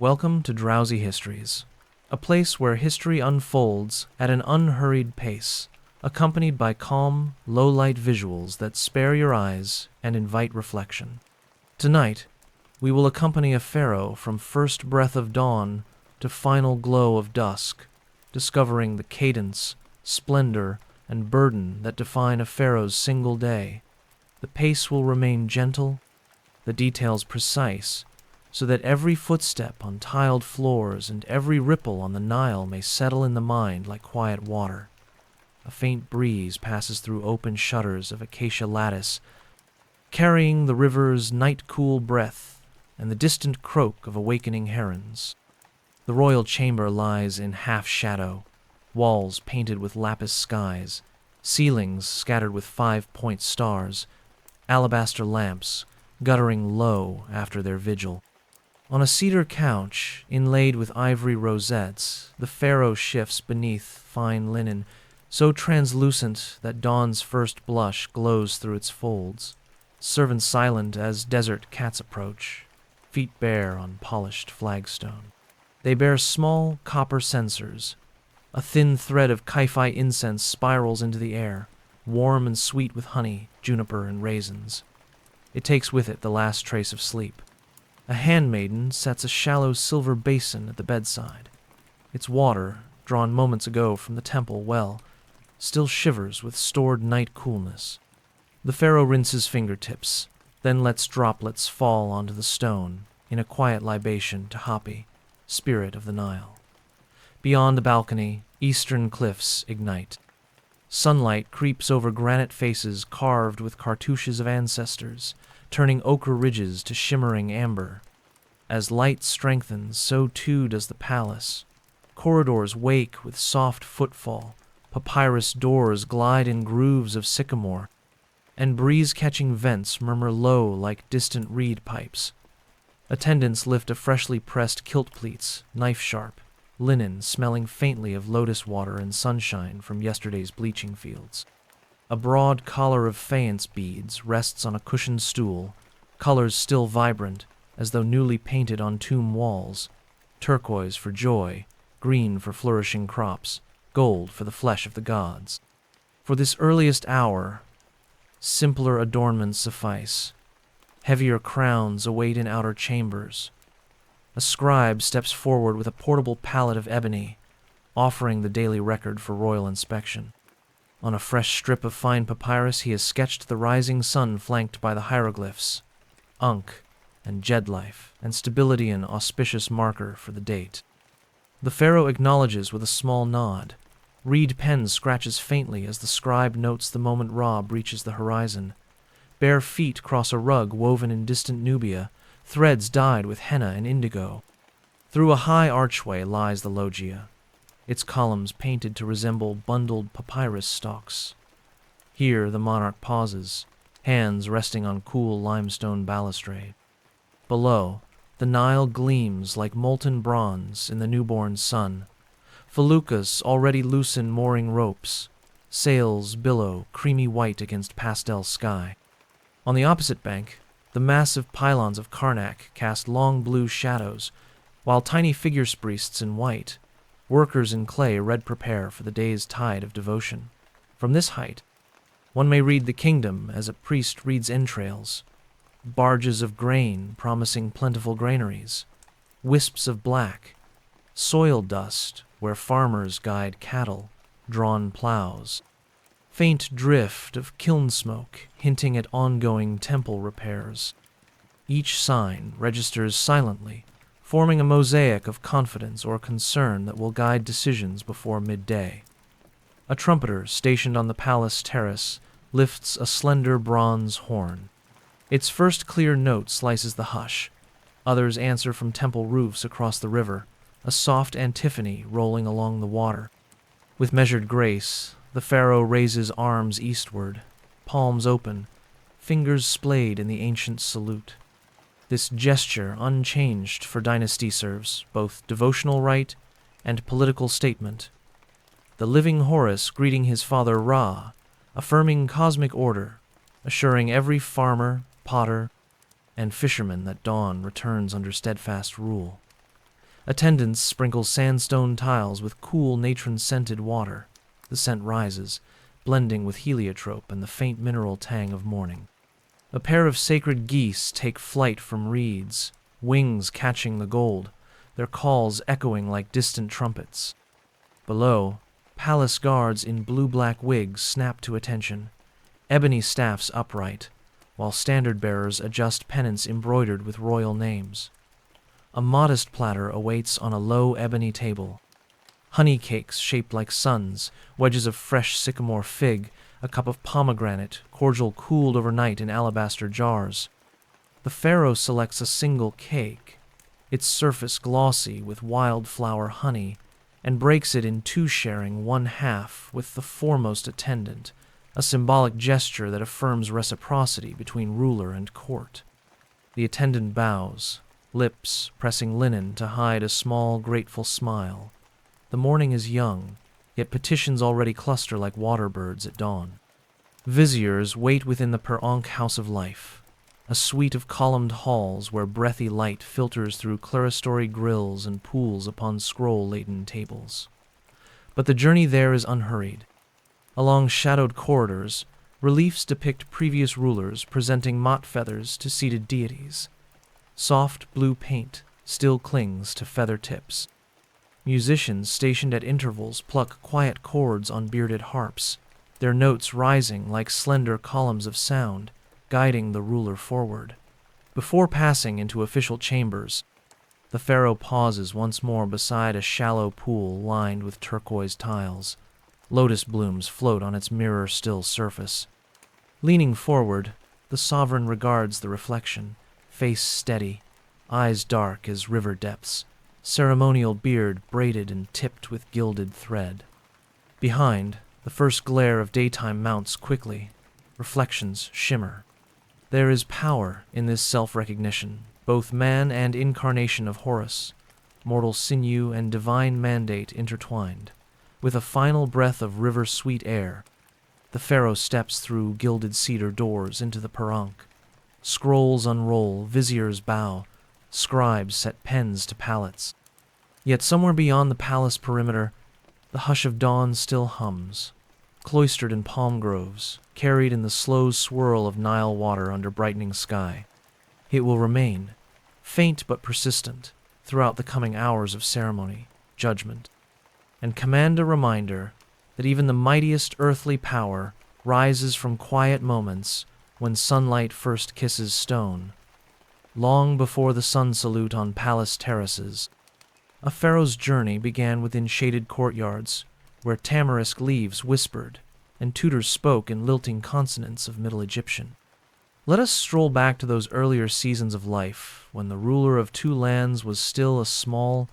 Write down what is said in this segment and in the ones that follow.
Welcome to Drowsy Histories, a place where history unfolds at an unhurried pace, accompanied by calm, low-light visuals that spare your eyes and invite reflection. Tonight, we will accompany a pharaoh from first breath of dawn to final glow of dusk, discovering the cadence, splendor, and burden that define a pharaoh's single day. The pace will remain gentle, the details precise, so that every footstep on tiled floors and every ripple on the Nile may settle in the mind like quiet water. A faint breeze passes through open shutters of acacia lattice, carrying the river's night-cool breath and the distant croak of awakening herons. The royal chamber lies in half-shadow, walls painted with lapis skies, ceilings scattered with five-point stars, alabaster lamps guttering low after their vigil. On a cedar couch, inlaid with ivory rosettes, the pharaoh shifts beneath fine linen, so translucent that dawn's first blush glows through its folds. Servants silent as desert cats approach, feet bare on polished flagstone. They bear small copper censers. A thin thread of Kai-Fi incense spirals into the air, warm and sweet with honey, juniper, and raisins. It takes with it the last trace of sleep. A handmaiden sets a shallow silver basin at the bedside. Its water, drawn moments ago from the temple well, still shivers with stored night coolness. The pharaoh rinses fingertips, then lets droplets fall onto the stone in a quiet libation to Hapi, spirit of the Nile. Beyond the balcony, eastern cliffs ignite. Sunlight creeps over granite faces carved with cartouches of ancestors, turning ochre ridges to shimmering amber. As light strengthens, so too does the palace. Corridors wake with soft footfall, papyrus doors glide in grooves of sycamore, and breeze-catching vents murmur low like distant reed pipes. Attendants lift a freshly pressed kilt pleats, knife-sharp, linen smelling faintly of lotus water and sunshine from yesterday's bleaching fields. A broad collar of faience beads rests on a cushioned stool, colors still vibrant, as though newly painted on tomb walls, turquoise for joy, green for flourishing crops, gold for the flesh of the gods. For this earliest hour, simpler adornments suffice. Heavier crowns await in outer chambers. A scribe steps forward with a portable pallet of ebony, offering the daily record for royal inspection. On a fresh strip of fine papyrus, he has sketched the rising sun flanked by the hieroglyphs, Ankh and Jedlife, and stability an auspicious marker for the date. The pharaoh acknowledges with a small nod. Reed pen scratches faintly as the scribe notes the moment Ra breaches the horizon. Bare feet cross a rug woven in distant Nubia, threads dyed with henna and indigo. Through a high archway lies the loggia, its columns painted to resemble bundled papyrus stalks. Here the monarch pauses, hands resting on cool limestone balustrade. Below, the Nile gleams like molten bronze in the newborn sun. Feluccas already loosen mooring ropes. Sails billow creamy white against pastel sky. On the opposite bank, the massive pylons of Karnak cast long blue shadows, while tiny figure priests in white, workers in clay, red prepare for the day's tide of devotion. From this height, one may read the kingdom as a priest reads entrails, barges of grain promising plentiful granaries, wisps of black, soil dust where farmers guide cattle, drawn plows, faint drift of kiln smoke hinting at ongoing temple repairs. Each sign registers silently, forming a mosaic of confidence or concern that will guide decisions before midday. A trumpeter stationed on the palace terrace lifts a slender bronze horn. Its first clear note slices the hush. Others answer from temple roofs across the river, a soft antiphony rolling along the water. With measured grace, the pharaoh raises arms eastward, palms open, fingers splayed in the ancient salute. This gesture, unchanged for dynasty, serves both devotional rite and political statement. The living Horus greeting his father Ra, affirming cosmic order, assuring every farmer, potter, and fisherman that dawn returns under steadfast rule. Attendants sprinkle sandstone tiles with cool natron-scented water. The scent rises, blending with heliotrope and the faint mineral tang of morning. A pair of sacred geese take flight from reeds, wings catching the gold, their calls echoing like distant trumpets. Below, palace guards in blue-black wigs snap to attention, ebony staffs upright, while standard-bearers adjust pennants embroidered with royal names. A modest platter awaits on a low ebony table. Honey cakes shaped like suns, wedges of fresh sycamore fig, a cup of pomegranate, cordial cooled overnight in alabaster jars. The pharaoh selects a single cake, its surface glossy with wildflower honey, and breaks it in two, sharing one half with the foremost attendant, a symbolic gesture that affirms reciprocity between ruler and court. The attendant bows, lips pressing linen to hide a small, grateful smile. The morning is young, yet petitions already cluster like water birds at dawn. Viziers wait within the pharaonic house of life, a suite of columned halls where breathy light filters through clerestory grilles and pools upon scroll-laden tables. But the journey there is unhurried. Along shadowed corridors, reliefs depict previous rulers presenting mott feathers to seated deities. Soft blue paint still clings to feather tips. Musicians stationed at intervals pluck quiet chords on bearded harps, their notes rising like slender columns of sound, guiding the ruler forward. Before passing into official chambers, the pharaoh pauses once more beside a shallow pool lined with turquoise tiles. Lotus blooms float on its mirror-still surface. Leaning forward, the sovereign regards the reflection, face steady, eyes dark as river depths, ceremonial beard braided and tipped with gilded thread. Behind, the first glare of daytime mounts quickly. Reflections shimmer. There is power in this self-recognition, both man and incarnation of Horus, mortal sinew and divine mandate intertwined. With a final breath of river-sweet air, the pharaoh steps through gilded cedar doors into the pharaonic. Scrolls unroll, viziers bow, scribes set pens to palettes. Yet somewhere beyond the palace perimeter, the hush of dawn still hums, cloistered in palm groves, carried in the slow swirl of Nile water under brightening sky. It will remain, faint but persistent, throughout the coming hours of ceremony, judgment, and command a reminder that even the mightiest earthly power rises from quiet moments when sunlight first kisses stone. Long before the sun salute on palace terraces, a pharaoh's journey began within shaded courtyards where tamarisk leaves whispered and tutors spoke in lilting consonants of Middle Egyptian. Let us stroll back to those earlier seasons of life when the ruler of two lands was still a small,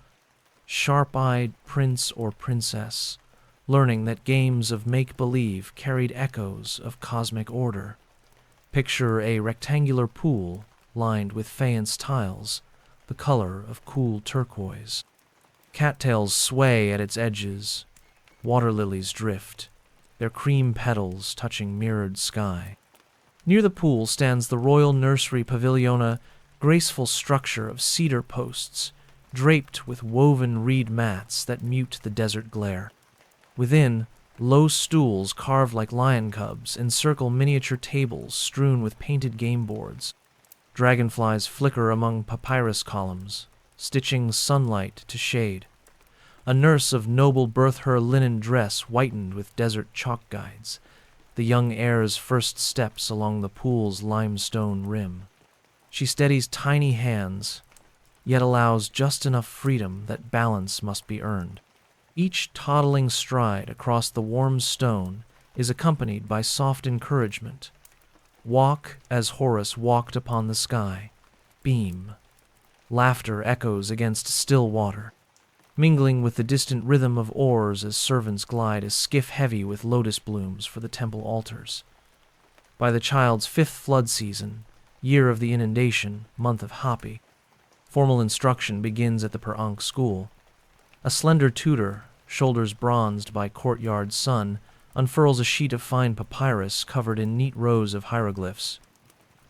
sharp-eyed prince or princess, learning that games of make-believe carried echoes of cosmic order. Picture a rectangular pool lined with faience tiles, the color of cool turquoise. Cattails sway at its edges, water lilies drift, their cream petals touching mirrored sky. Near the pool stands the royal nursery pavilion, a graceful structure of cedar posts, draped with woven reed mats that mute the desert glare. Within, low stools carved like lion cubs encircle miniature tables strewn with painted game boards. Dragonflies flicker among papyrus columns, stitching sunlight to shade. A nurse of noble birth, her linen dress whitened with desert chalk guides, the young heir's first steps along the pool's limestone rim. She steadies tiny hands, yet allows just enough freedom that balance must be earned. Each toddling stride across the warm stone is accompanied by soft encouragement. Walk as Horus walked upon the sky. Beam. Laughter echoes against still water, mingling with the distant rhythm of oars as servants glide a skiff heavy with lotus blooms for the temple altars. By the child's fifth flood season, year of the inundation, month of Hapi, formal instruction begins at the pharaonic school. A slender tutor, shoulders bronzed by courtyard sun, unfurls a sheet of fine papyrus covered in neat rows of hieroglyphs.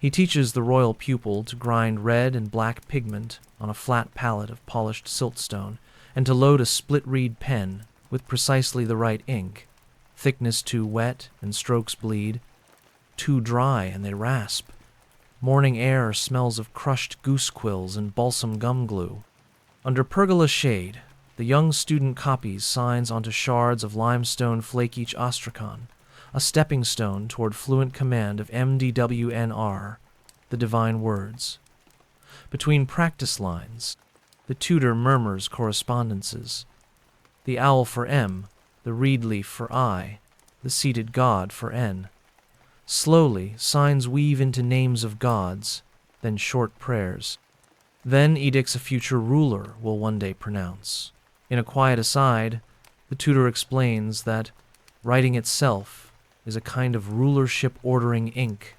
He teaches the royal pupil to grind red and black pigment on a flat palette of polished siltstone and to load a split-reed pen with precisely the right ink, thickness too wet and strokes bleed, too dry and they rasp. Morning air smells of crushed goose quills and balsam gum glue. Under pergola shade, the young student copies signs onto shards of limestone flake each ostrakhan, a stepping stone toward fluent command of MDWNR, the divine words. Between practice lines, the tutor murmurs correspondences. The owl for M, the reed leaf for I, the seated god for N. Slowly, signs weave into names of gods, then short prayers. Then edicts a future ruler will one day pronounce. In a quiet aside, the tutor explains that writing itself is a kind of rulership ordering ink,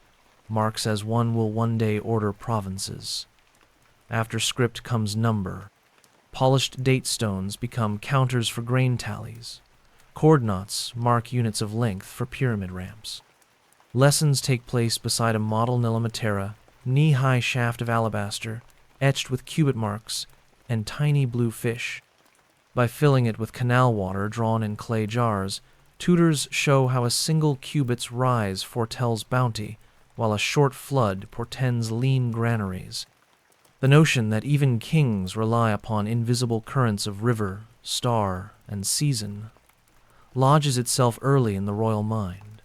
marks as one will one day order provinces. After script comes number. Polished date stones become counters for grain tallies. Chord knots mark units of length for pyramid ramps. Lessons take place beside a model Nilimatera, knee-high shaft of alabaster, etched with cubit marks and tiny blue fish. By filling it with canal water drawn in clay jars, tutors show how a single cubit's rise foretells bounty, while a short flood portends lean granaries. The notion that even kings rely upon invisible currents of river, star, and season lodges itself early in the royal mind.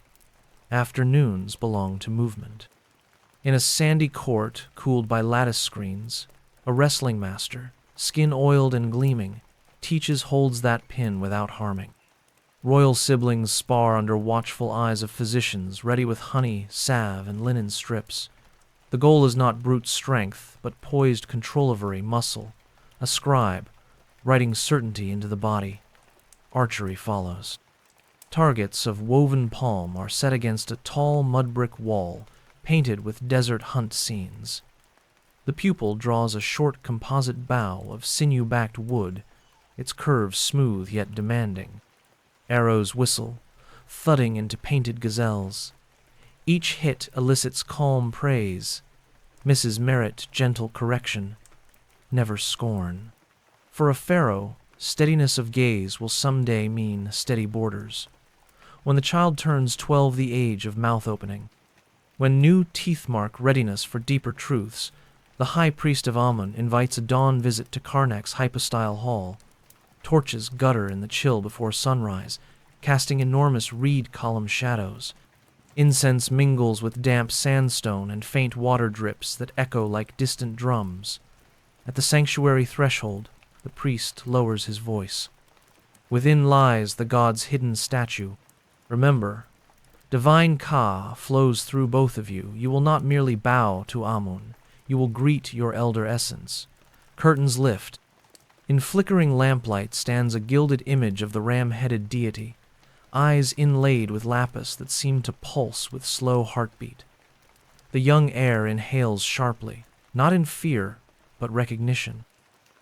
Afternoons belong to movement. In a sandy court cooled by lattice screens, a wrestling master, skin-oiled and gleaming, teaches holds that pin without harming. Royal siblings spar under watchful eyes of physicians ready with honey, salve, and linen strips. The goal is not brute strength, but poised controllery muscle, a scribe, writing certainty into the body. Archery follows. Targets of woven palm are set against a tall mud-brick wall, painted with desert hunt scenes. The pupil draws a short composite bow of sinew-backed wood, its curves smooth yet demanding. Arrows whistle, thudding into painted gazelles. Each hit elicits calm praise, misses merit gentle correction, never scorn. For a pharaoh, steadiness of gaze will someday mean steady borders. When the child turns 12, the age of mouth opening. When new teeth mark readiness for deeper truths, the high priest of Amun invites a dawn visit to Karnak's hypostyle hall. Torches gutter in the chill before sunrise, casting enormous reed column shadows. Incense mingles with damp sandstone and faint water drips that echo like distant drums. At the sanctuary threshold, the priest lowers his voice. Within lies the god's hidden statue. Remember, divine Ka flows through both of you. You will not merely bow to Amun. You will greet your elder essence. Curtains lift. In flickering lamplight stands a gilded image of the ram-headed deity, eyes inlaid with lapis that seem to pulse with slow heartbeat. The young heir inhales sharply, not in fear, but recognition.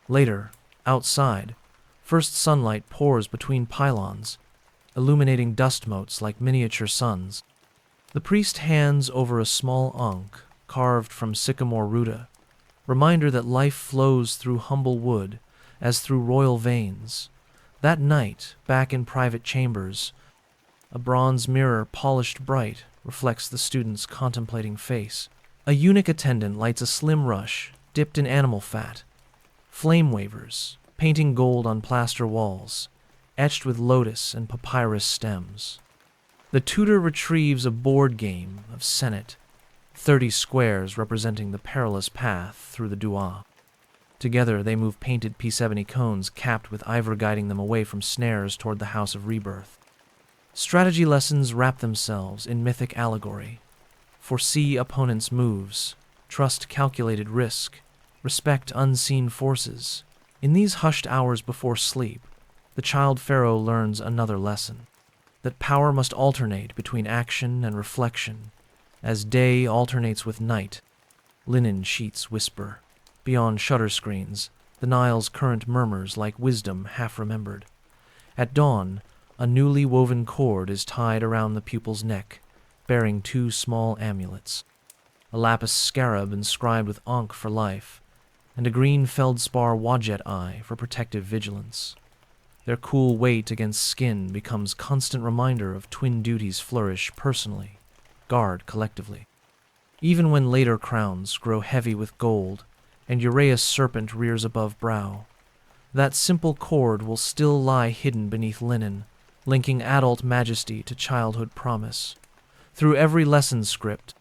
Later, outside, first sunlight pours between pylons, illuminating dust motes like miniature suns. The priest hands over a small ankh carved from sycamore ruta, reminder that life flows through humble wood as through royal veins. That night, back in private chambers, a bronze mirror polished bright reflects the student's contemplating face. A eunuch attendant lights a slim rush dipped in animal fat. Flame wavers, painting gold on plaster walls, etched with lotus and papyrus stems. The tutor retrieves a board game of Senate, 30 squares representing the perilous path through the Dua. Together they move painted P70 cones capped with ivory guiding them away from snares toward the House of Rebirth. Strategy lessons wrap themselves in mythic allegory. Foresee opponents' moves, trust calculated risk, respect unseen forces. In these hushed hours before sleep, the child pharaoh learns another lesson, that power must alternate between action and reflection, as day alternates with night. Linen sheets whisper. Beyond shutter screens, the Nile's current murmurs like wisdom half-remembered. At dawn, a newly woven cord is tied around the pupil's neck, bearing 2 small amulets. a lapis scarab inscribed with Ankh for life, and a green feldspar wadjet eye for protective vigilance. Their cool weight against skin becomes constant reminder of twin duties flourish personally, guard collectively. Even when later crowns grow heavy with gold and Uraeus' serpent rears above brow, that simple cord will still lie hidden beneath linen, linking adult majesty to childhood promise. Through every lesson script,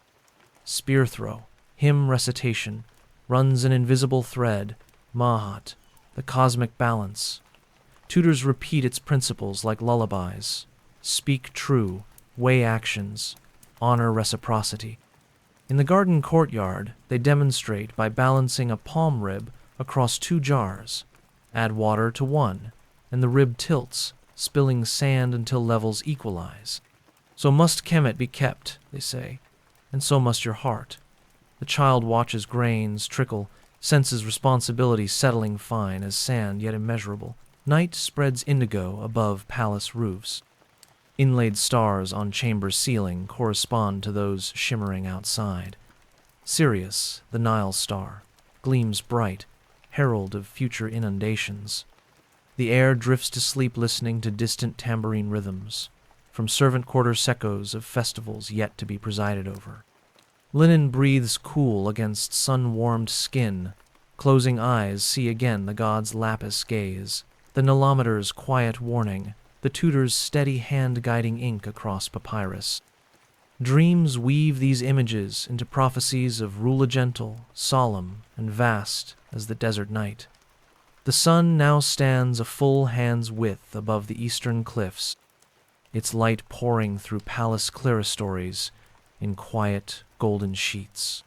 spear throw, hymn recitation, runs an invisible thread, Mahat, the cosmic balance. Tutors repeat its principles like lullabies. Speak true, weigh actions, honor reciprocity. In the garden courtyard, they demonstrate by balancing a palm rib across 2 jars. Add water to one, and the rib tilts, spilling sand until levels equalize. So must Kemet be kept, they say, and so must your heart. The child watches grains trickle, senses responsibility settling fine as sand yet immeasurable. Night spreads indigo above palace roofs. Inlaid stars on chamber ceiling correspond to those shimmering outside. Sirius, the Nile star, gleams bright, herald of future inundations. The air drifts to sleep listening to distant tambourine rhythms, from servant quarters echoes of festivals yet to be presided over. Linen breathes cool against sun-warmed skin. Closing eyes see again the god's lapis gaze, the nilometer's quiet warning, the tutor's steady hand guiding ink across papyrus. Dreams weave these images into prophecies of rule gentle, solemn, and vast as the desert night. The sun now stands a full hand's width above the eastern cliffs, its light pouring through palace clerestories in quiet, golden sheets.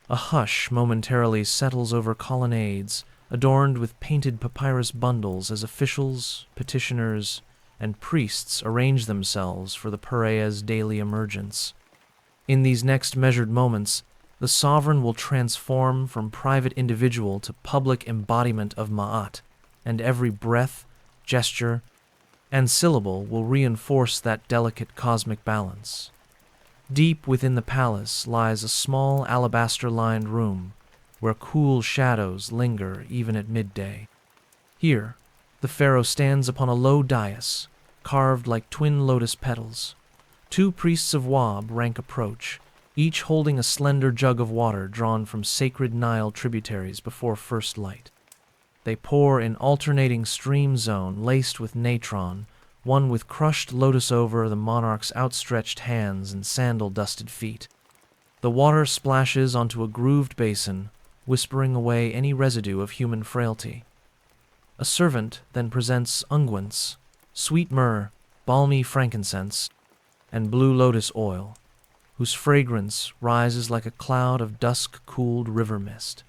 A hush momentarily settles over colonnades, adorned with painted papyrus bundles as officials, petitioners, and priests arrange themselves for the Pharaoh's daily emergence. In these next measured moments, the sovereign will transform from private individual to public embodiment of Ma'at, and every breath, gesture, and syllable will reinforce that delicate cosmic balance. Deep within the palace lies a small alabaster-lined room where cool shadows linger even at midday. Here, the pharaoh stands upon a low dais, carved like twin lotus petals. 2 priests of Wab rank approach, each holding a slender jug of water drawn from sacred Nile tributaries before first light. They pour in alternating stream zone laced with natron, one with crushed lotus over the monarch's outstretched hands and sandal-dusted feet. The water splashes onto a grooved basin, whispering away any residue of human frailty. A servant then presents unguents, sweet myrrh, balmy frankincense, and blue lotus oil, whose fragrance rises like a cloud of dusk-cooled river mist.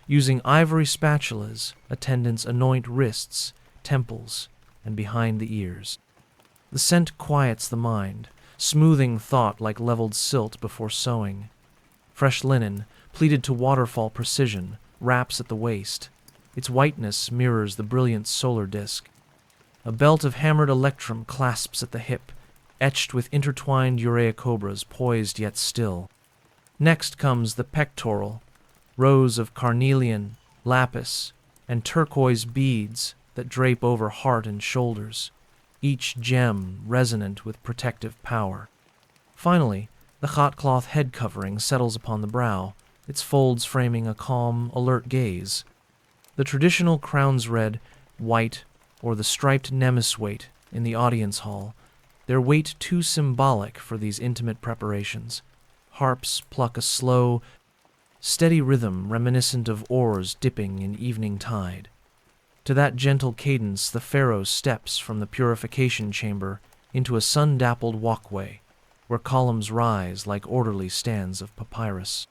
Using ivory spatulas, attendants anoint wrists, temples, and behind the ears. The scent quiets the mind, smoothing thought like leveled silt before sewing. Fresh linen, pleated to waterfall precision, wraps at the waist. Its whiteness mirrors the brilliant solar disk. A belt of hammered electrum clasps at the hip, etched with intertwined urea cobras poised yet still. Next comes the pectoral, rows of carnelian, lapis, and turquoise beads that drape over heart and shoulders, each gem resonant with protective power. Finally, the hot cloth head covering settles upon the brow, its folds framing a calm, alert gaze. The traditional crown's red, white, or the striped nemes weight in the audience hall, their weight too symbolic for these intimate preparations. Harps pluck a slow, steady rhythm reminiscent of oars dipping in evening tide. To that gentle cadence the pharaoh steps from the purification chamber into a sun-dappled walkway, where columns rise like orderly stands of papyrus.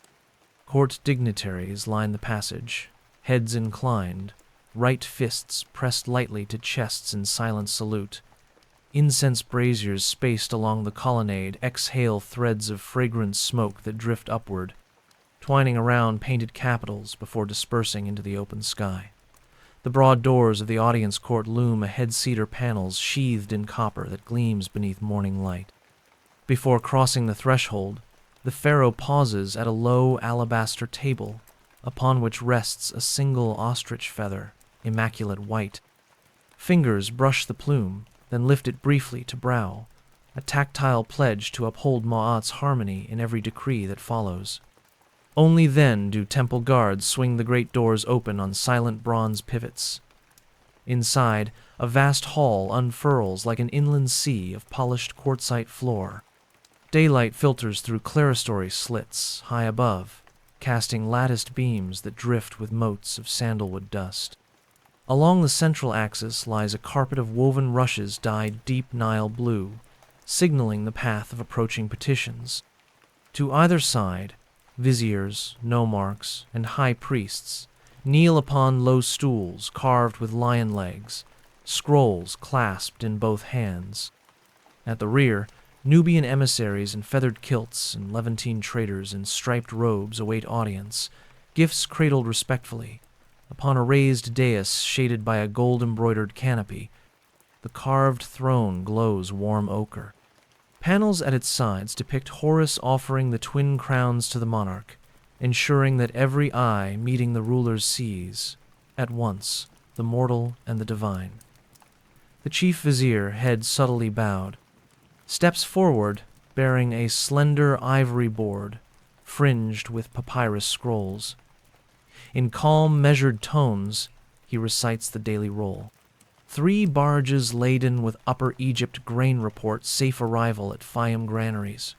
Court dignitaries line the passage, heads inclined, right fists pressed lightly to chests in silent salute. Incense braziers spaced along the colonnade exhale threads of fragrant smoke that drift upward, twining around painted capitals before dispersing into the open sky. The broad doors of the audience court loom ahead cedar panels sheathed in copper that gleams beneath morning light. Before crossing the threshold, The pharaoh pauses at a low alabaster table, upon which rests a single ostrich feather, immaculate white. Fingers brush the plume, then lift it briefly to brow, a tactile pledge to uphold Ma'at's harmony in every decree that follows. Only then do temple guards swing the great doors open on silent bronze pivots. Inside, a vast hall unfurls like an inland sea of polished quartzite floor. Daylight filters through clerestory slits high above, casting latticed beams that drift with motes of sandalwood dust. Along the central axis lies a carpet of woven rushes dyed deep Nile blue, signaling the path of approaching petitions. To either side, viziers, nomarchs, and high priests kneel upon low stools carved with lion legs, scrolls clasped in both hands. At the rear, Nubian emissaries in feathered kilts and Levantine traders in striped robes await audience, gifts cradled respectfully. Upon a raised dais shaded by a gold-embroidered canopy, the carved throne glows warm ochre. Panels at its sides depict Horus offering the twin crowns to the monarch, ensuring that every eye meeting the ruler sees, at once, the mortal and the divine. The chief vizier, head subtly bowed, steps forward bearing a slender ivory board fringed with papyrus scrolls. In calm, measured tones, he recites the daily roll. 3 barges laden with Upper Egypt grain report safe arrival at Fayum granaries.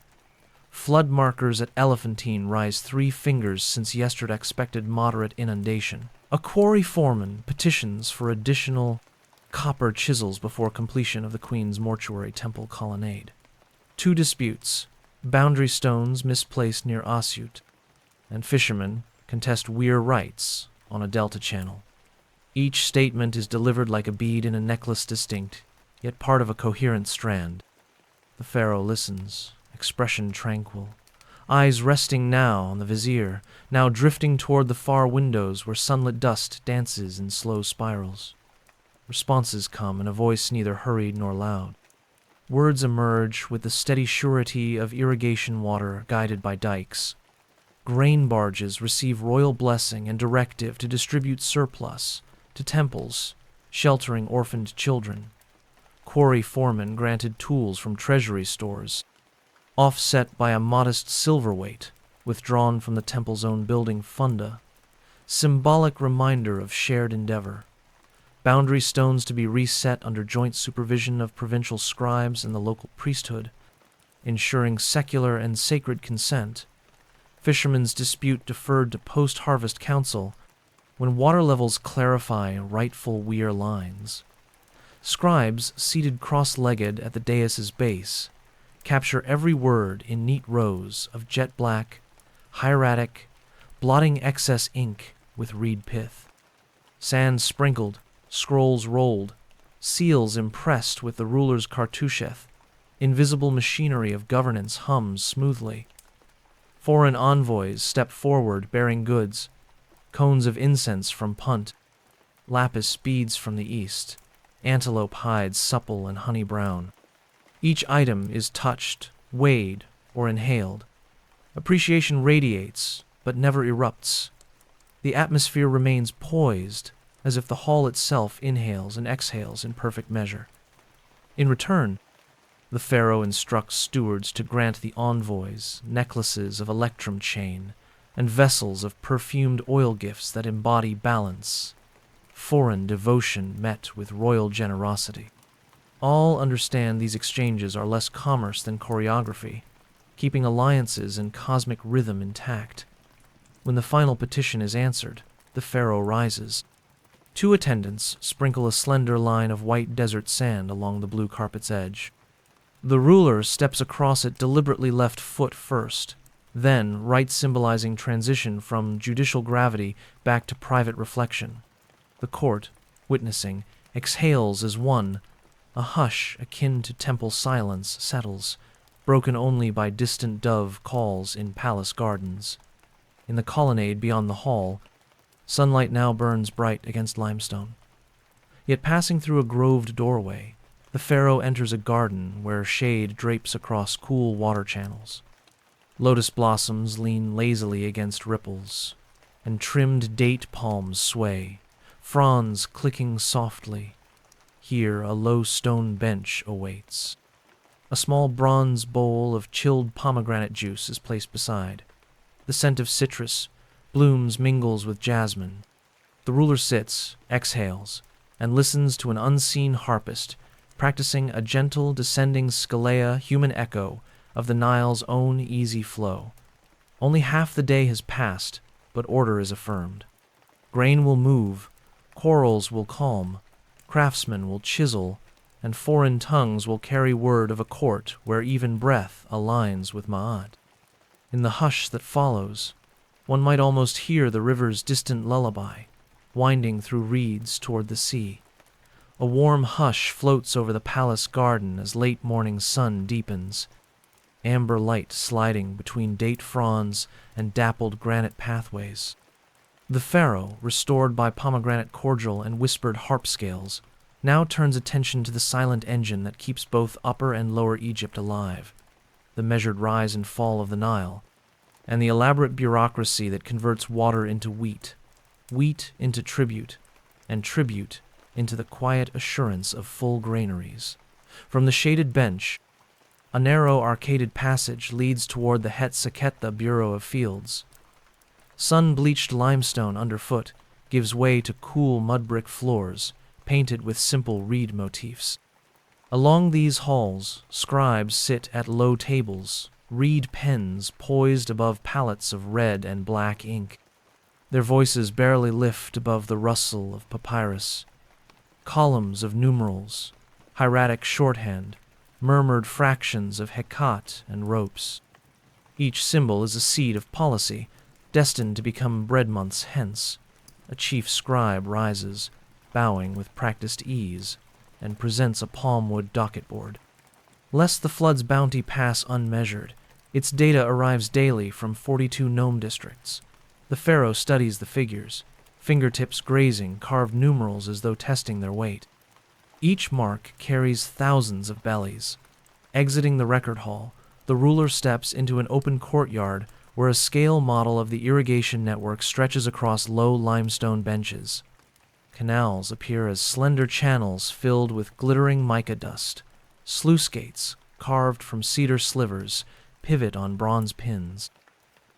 Flood markers at Elephantine rise 3 fingers since yesterday expected moderate inundation. A quarry foreman petitions for additional copper chisels before completion of the Queen's mortuary temple colonnade. 2 disputes, boundary stones misplaced near Asyut, and fishermen contest weir rights on a delta channel. Each statement is delivered like a bead in a necklace distinct, yet part of a coherent strand. The pharaoh listens, expression tranquil, eyes resting now on the vizier, now drifting toward the far windows where sunlit dust dances in slow spirals. Responses come in a voice neither hurried nor loud. Words emerge with the steady surety of irrigation water guided by dikes. Grain barges receive royal blessing and directive to distribute surplus to temples, sheltering orphaned children. Quarry foremen granted tools from treasury stores, offset by a modest silver weight withdrawn from the temple's own building funda, symbolic reminder of shared endeavor. Boundary stones to be reset under joint supervision of provincial scribes and the local priesthood, ensuring secular and sacred consent. Fishermen's dispute deferred to post-harvest council when water levels clarify rightful weir lines. Scribes, seated cross-legged at the dais's base, capture every word in neat rows of jet black, hieratic, blotting excess ink with reed pith. Sand sprinkled, scrolls rolled, seals impressed with the ruler's cartoucheth, invisible machinery of governance hums smoothly. Foreign envoys step forward bearing goods, cones of incense from Punt, lapis beads from the east, antelope hides supple and honey brown. Each item is touched, weighed, or inhaled. Appreciation radiates, but never erupts. The atmosphere remains poised, as if the hall itself inhales and exhales in perfect measure. In return, the pharaoh instructs stewards to grant the envoys necklaces of electrum chain and vessels of perfumed oil gifts that embody balance, foreign devotion met with royal generosity. All understand these exchanges are less commerce than choreography, keeping alliances and cosmic rhythm intact. When the final petition is answered, the pharaoh rises. 2 attendants sprinkle a slender line of white desert sand along the blue carpet's edge. The ruler steps across it deliberately left foot first, then right symbolizing transition from judicial gravity back to private reflection. The court, witnessing, exhales as one. A hush akin to temple silence settles, broken only by distant dove calls in palace gardens. In the colonnade beyond the hall, sunlight now burns bright against limestone. Yet passing through a groved doorway, the pharaoh enters a garden where shade drapes across cool water channels. Lotus blossoms lean lazily against ripples, and trimmed date palms sway, fronds clicking softly. Here a low stone bench awaits. A small bronze bowl of chilled pomegranate juice is placed beside. The scent of citrus blooms mingles with jasmine. The ruler sits, exhales, and listens to an unseen harpist practicing a gentle descending scalea human echo of the Nile's own easy flow. Only half the day has passed, but order is affirmed. Grain will move, corals will calm, craftsmen will chisel, and foreign tongues will carry word of a court where even breath aligns with Ma'at. In the hush that follows, one might almost hear the river's distant lullaby, winding through reeds toward the sea. A warm hush floats over the palace garden as late morning sun deepens, amber light sliding between date fronds and dappled granite pathways. The Pharaoh, restored by pomegranate cordial and whispered harp scales, now turns attention to the silent engine that keeps both Upper and Lower Egypt alive, the measured rise and fall of the Nile, and the elaborate bureaucracy that converts water into wheat, wheat into tribute, and tribute into the quiet assurance of full granaries. From the shaded bench, a narrow arcaded passage leads toward the Het Seketta Bureau of Fields. Sun-bleached limestone underfoot gives way to cool mud-brick floors, painted with simple reed motifs. Along these halls, scribes sit at low tables, reed pens poised above palettes of red and black ink. Their voices barely lift above the rustle of papyrus. Columns of numerals, hieratic shorthand, murmured fractions of hekat and ropes. Each symbol is a seed of policy, destined to become bread months hence. A chief scribe rises, bowing with practiced ease, and presents a palm-wood docket board. Lest the flood's bounty pass unmeasured, its data arrives daily from 42 nome districts. The Pharaoh studies the figures, fingertips grazing carved numerals as though testing their weight. Each mark carries thousands of bellies. Exiting the record hall, the ruler steps into an open courtyard where a scale model of the irrigation network stretches across low limestone benches. Canals appear as slender channels filled with glittering mica dust. Sluice gates, carved from cedar slivers, pivot on bronze pins.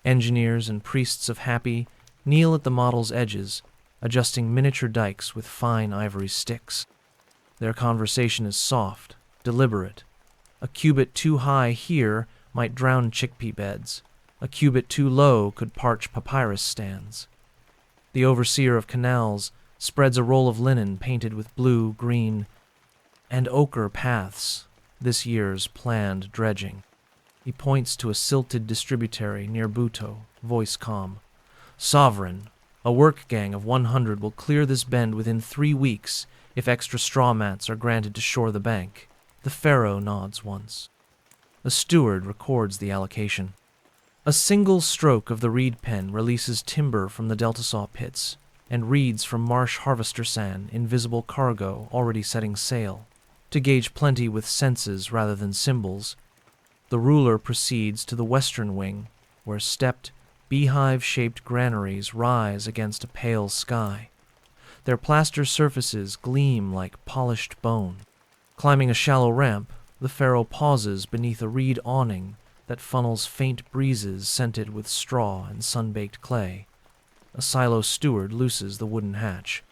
Engineers and priests of Happy kneel at the model's edges, adjusting miniature dikes with fine ivory sticks. Their conversation is soft, deliberate. A cubit too high here might drown chickpea beds. A cubit too low could parch papyrus stands. The overseer of canals spreads a roll of linen painted with blue, green, and ochre paths, this year's planned dredging. He points to a silted distributary near Buto, voice calm. Sovereign, a work gang of 100 will clear this bend within 3 weeks if extra straw mats are granted to shore the bank. The Pharaoh nods once. A steward records the allocation. A single stroke of the reed pen releases timber from the delta saw pits, and reeds from marsh harvester sand in visible cargo already setting sail. To gauge plenty with senses rather than symbols, the ruler proceeds to the western wing, where stepped, beehive-shaped granaries rise against a pale sky. Their plaster surfaces gleam like polished bone. Climbing a shallow ramp, the Pharaoh pauses beneath a reed awning that funnels faint breezes scented with straw and sun-baked clay. A silo steward looses the wooden hatch.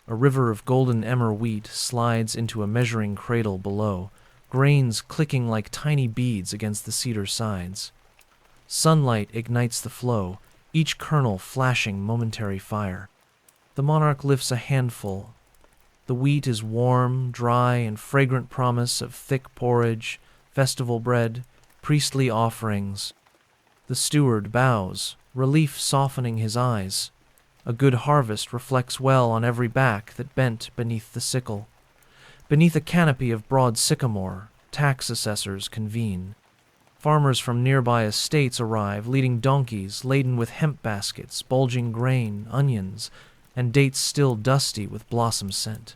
A river of golden emmer wheat slides into a measuring cradle below, grains clicking like tiny beads against the cedar sides. Sunlight ignites the flow, each kernel flashing momentary fire. The monarch lifts a handful. The wheat is warm, dry, and fragrant promise of thick porridge, festival bread, priestly offerings. The steward bows, relief softening his eyes. A good harvest reflects well on every back that bent beneath the sickle. Beneath a canopy of broad sycamore, tax assessors convene. Farmers from nearby estates arrive, leading donkeys laden with hemp baskets, bulging grain, onions, and dates still dusty with blossom scent.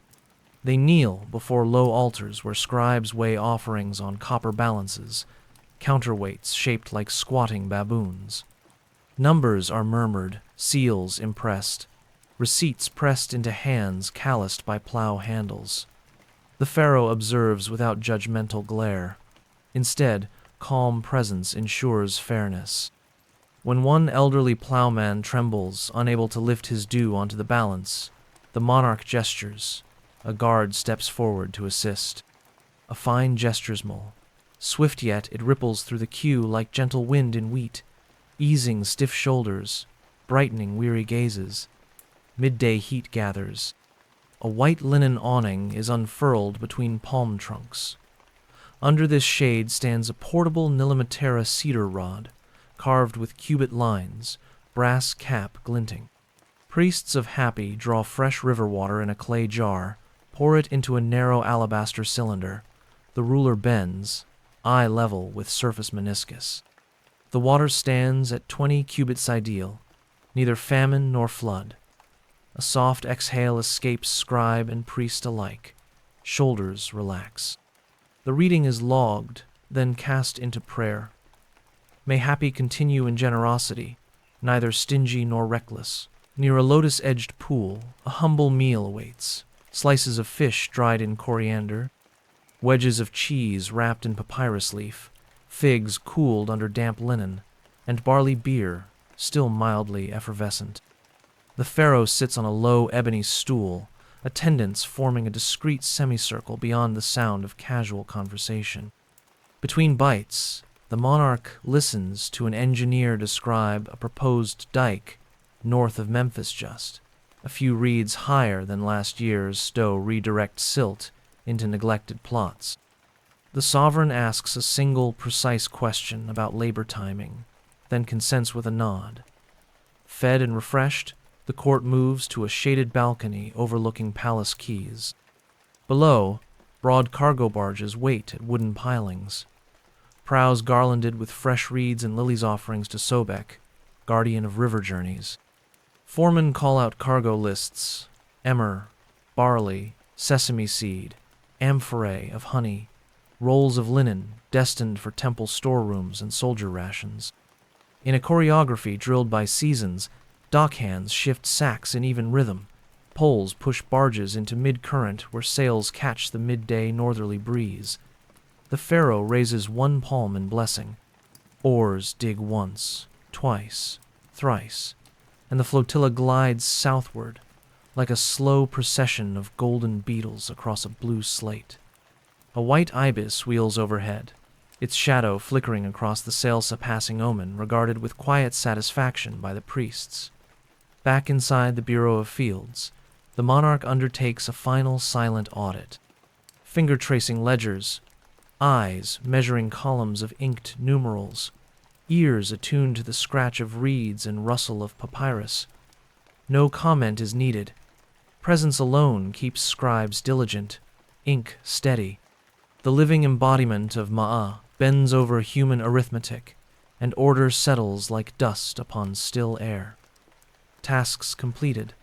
They kneel before low altars where scribes weigh offerings on copper balances, counterweights shaped like squatting baboons. Numbers are murmured, seals impressed, receipts pressed into hands calloused by plow handles. The pharaoh observes without judgmental glare. Instead, calm presence ensures fairness. When one elderly plowman trembles, unable to lift his due onto the balance, the monarch gestures. A guard steps forward to assist. A fine gesture's mole. Swift yet, it ripples through the queue like gentle wind in wheat, easing stiff shoulders, brightening weary gazes. Midday heat gathers. A white linen awning is unfurled between palm trunks. Under this shade stands a portable Nilimatera cedar rod, carved with cubit lines, brass cap glinting. Priests of Happy draw fresh river water in a clay jar, pour it into a narrow alabaster cylinder. The ruler bends, eye level with surface meniscus. The water stands at 20 cubits ideal, neither famine nor flood. A soft exhale escapes scribe and priest alike. Shoulders relax. The reading is logged, then cast into prayer. May Happy continue in generosity, neither stingy nor reckless. Near a lotus-edged pool, a humble meal awaits. Slices of fish dried in coriander, wedges of cheese wrapped in papyrus leaf, figs cooled under damp linen, and barley beer, still mildly effervescent. The pharaoh sits on a low ebony stool, attendants forming a discreet semicircle beyond the sound of casual conversation. Between bites, the monarch listens to an engineer describe a proposed dike north of Memphis just, a few reeds higher than last year's stow redirect silt into neglected plots. The sovereign asks a single precise question about labor timing, then consents with a nod. Fed and refreshed, the court moves to a shaded balcony overlooking palace quays. Below, broad cargo barges wait at wooden pilings. Prows garlanded with fresh reeds and lilies offerings to Sobek, guardian of river journeys. Foremen call out cargo lists: emmer, barley, sesame seed, amphorae of honey, rolls of linen destined for temple storerooms and soldier rations. In a choreography drilled by seasons, dockhands shift sacks in even rhythm. Poles push barges into mid-current where sails catch the midday northerly breeze. The pharaoh raises one palm in blessing. Oars dig once, twice, thrice, and the flotilla glides southward like a slow procession of golden beetles across a blue slate. A white ibis wheels overhead, its shadow flickering across the sail-surpassing omen regarded with quiet satisfaction by the priests. Back inside the Bureau of Fields, the monarch undertakes a final silent audit. Finger-tracing ledgers, eyes measuring columns of inked numerals, ears attuned to the scratch of reeds and rustle of papyrus. No comment is needed. Presence alone keeps scribes diligent, ink steady. The living embodiment of Ma'ah bends over human arithmetic, and order settles like dust upon still air. Tasks completed,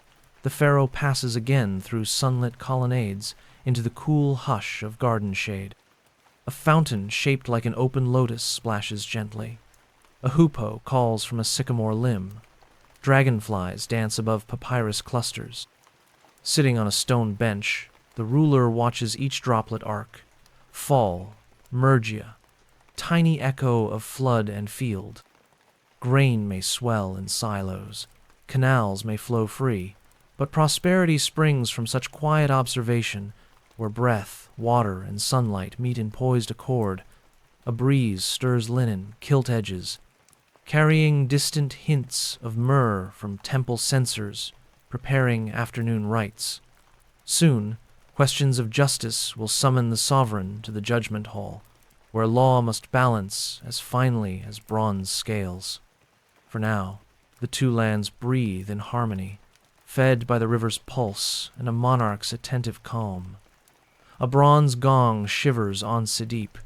the pharaoh passes again through sunlit colonnades into the cool hush of garden shade. A fountain shaped like an open lotus splashes gently. A hoopoe calls from a sycamore limb. Dragonflies dance above papyrus clusters. Sitting on a stone bench, the ruler watches each droplet arc, fall, mergia, tiny echo of flood and field. Grain may swell in silos, canals may flow free, but prosperity springs from such quiet observation where breath, water, and sunlight meet in poised accord. A breeze stirs linen, kilt edges, carrying distant hints of myrrh from temple censers, preparing afternoon rites. Soon, questions of justice will summon the sovereign to the judgment hall, where law must balance as finely as bronze scales. For now, the two lands breathe in harmony, fed by the river's pulse and a monarch's attentive calm. A bronze gong shivers on Sidip,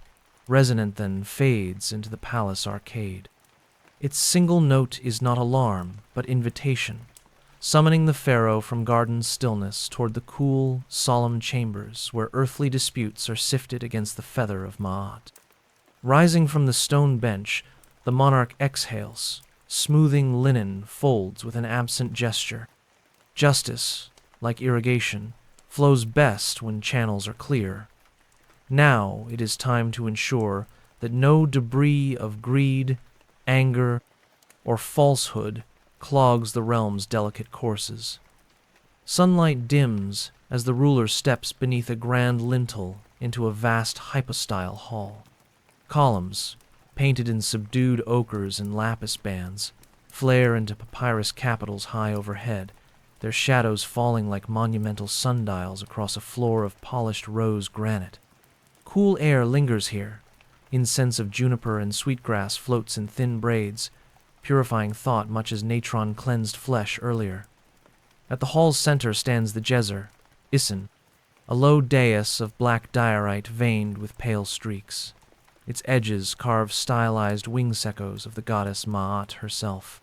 resonant then fades into the palace arcade. Its single note is not alarm, but invitation, summoning the pharaoh from garden stillness toward the cool, solemn chambers where earthly disputes are sifted against the feather of Ma'at. Rising from the stone bench, the monarch exhales, smoothing linen folds with an absent gesture. Justice, like irrigation, flows best when channels are clear. Now it is time to ensure that no debris of greed, anger, or falsehood clogs the realm's delicate courses. Sunlight dims as the ruler steps beneath a grand lintel into a vast hypostyle hall. Columns, painted in subdued ochres and lapis bands, flare into papyrus capitals high overhead, their shadows falling like monumental sundials across a floor of polished rose granite. Cool air lingers here. Incense of juniper and sweetgrass floats in thin braids, purifying thought much as natron cleansed flesh earlier. At the hall's center stands the Jezer, Isin, a low dais of black diorite veined with pale streaks. Its edges carve stylized wings echoes of the goddess Ma'at herself.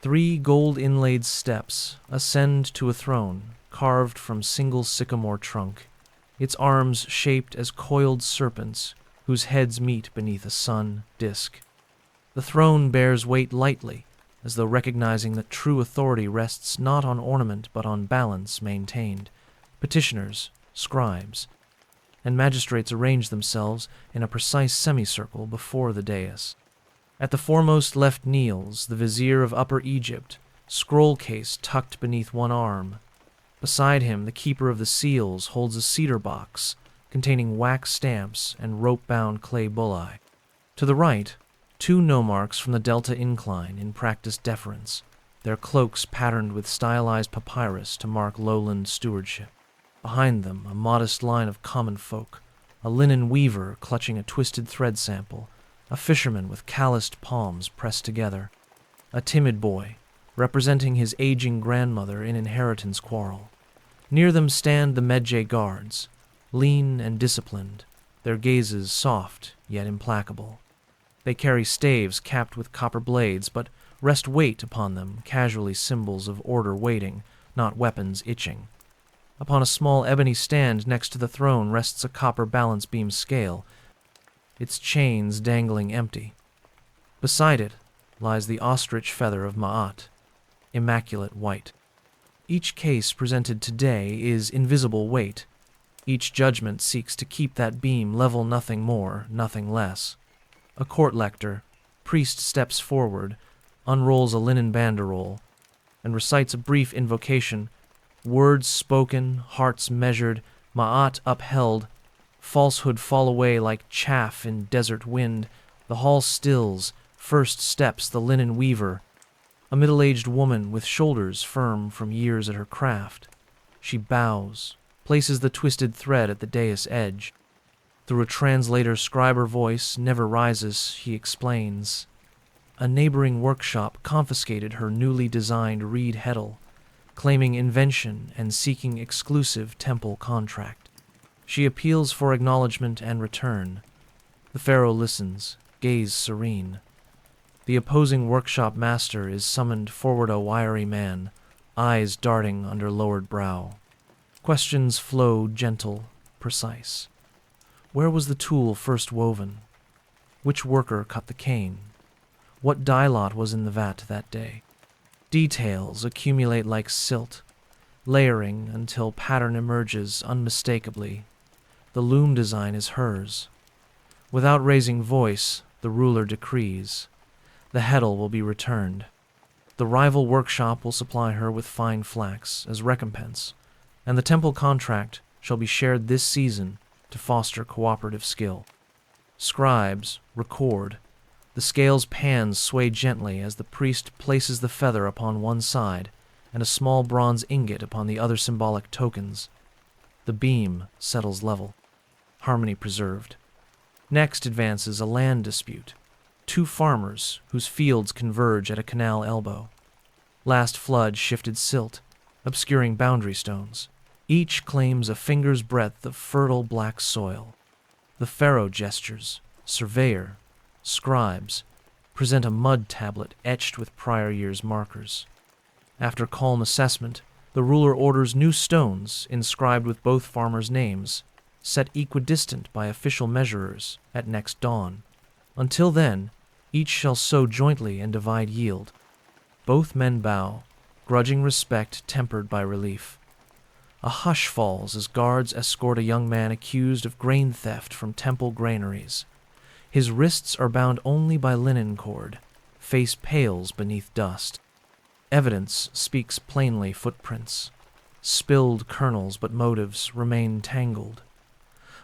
3 gold-inlaid steps ascend to a throne carved from single sycamore trunk, its arms shaped as coiled serpents whose heads meet beneath a sun disk. The throne bears weight lightly, as though recognizing that true authority rests not on ornament but on balance maintained. Petitioners, scribes, and magistrates arrange themselves in a precise semicircle before the dais. At the foremost left kneels the vizier of Upper Egypt, scroll case tucked beneath one arm. Beside him, the keeper of the seals holds a cedar box containing wax stamps and rope-bound clay bullae. To the right, 2 nomarchs from the Delta Incline in practiced deference, their cloaks patterned with stylized papyrus to mark lowland stewardship. Behind them, a modest line of common folk, a linen weaver clutching a twisted thread sample, a fisherman with calloused palms pressed together, a timid boy, representing his aging grandmother in inheritance quarrel. Near them stand the Medjay guards, lean and disciplined, their gazes soft yet implacable. They carry staves capped with copper blades, but rest weight upon them, casually symbols of order waiting, not weapons itching. Upon a small ebony stand next to the throne rests a copper balance beam scale, its chains dangling empty. Beside it lies the ostrich feather of Ma'at, immaculate white. Each case presented today is invisible weight. Each judgment seeks to keep that beam level, nothing more, nothing less. A court lector, priest steps forward, unrolls a linen banderole, and recites a brief invocation. Words spoken, hearts measured, Ma'at upheld, falsehood fall away like chaff in desert wind. The hall stills, first steps the linen weaver, a middle-aged woman with shoulders firm from years at her craft. She bows, places the twisted thread at the dais edge. Through a translator's scriber voice never rises, he explains. A neighboring workshop confiscated her newly designed reed heddle, claiming invention and seeking exclusive temple contract. She appeals for acknowledgement and return. The pharaoh listens, gaze serene. The opposing workshop master is summoned forward, a wiry man, eyes darting under lowered brow. Questions flow gentle, precise. Where was the tool first woven? Which worker cut the cane? What dye lot was in the vat that day? Details accumulate like silt, layering until pattern emerges unmistakably. The loom design is hers. Without raising voice, the ruler decrees. The heddle will be returned. The rival workshop will supply her with fine flax as recompense, and the temple contract shall be shared this season to foster cooperative skill. Scribes record. The scale's pans sway gently as the priest places the feather upon one side and a small bronze ingot upon the other symbolic tokens. The beam settles level, harmony preserved. Next advances a land dispute. 2 farmers whose fields converge at a canal elbow. Last flood shifted silt, obscuring boundary stones. Each claims a finger's breadth of fertile black soil. The pharaoh gestures, surveyor, scribes, present a mud tablet etched with prior year's markers. After calm assessment, the ruler orders new stones inscribed with both farmers' names, set equidistant by official measurers at next dawn. Until then, each shall sow jointly and divide yield. Both men bow, grudging respect tempered by relief. A hush falls as guards escort a young man accused of grain theft from temple granaries. His wrists are bound only by linen cord, face pales beneath dust. Evidence speaks plainly: footprints. Spilled kernels, but motives remain tangled.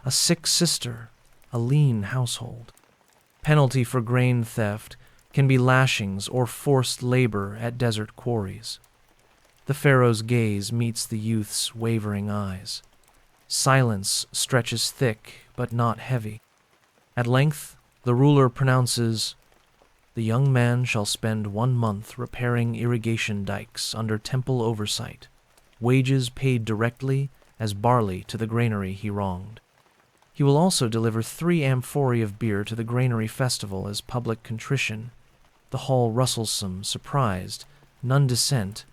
A sick sister, a lean household. Penalty for grain theft can be lashings or forced labor at desert quarries. The pharaoh's gaze meets the youth's wavering eyes. Silence stretches thick but not heavy. At length, the ruler pronounces, "The young man shall spend 1 month repairing irrigation dikes under temple oversight, wages paid directly as barley to the granary he wronged. He will also deliver 3 amphorae of beer to the granary festival as public contrition." The hall rustles some, surprised, none dissent.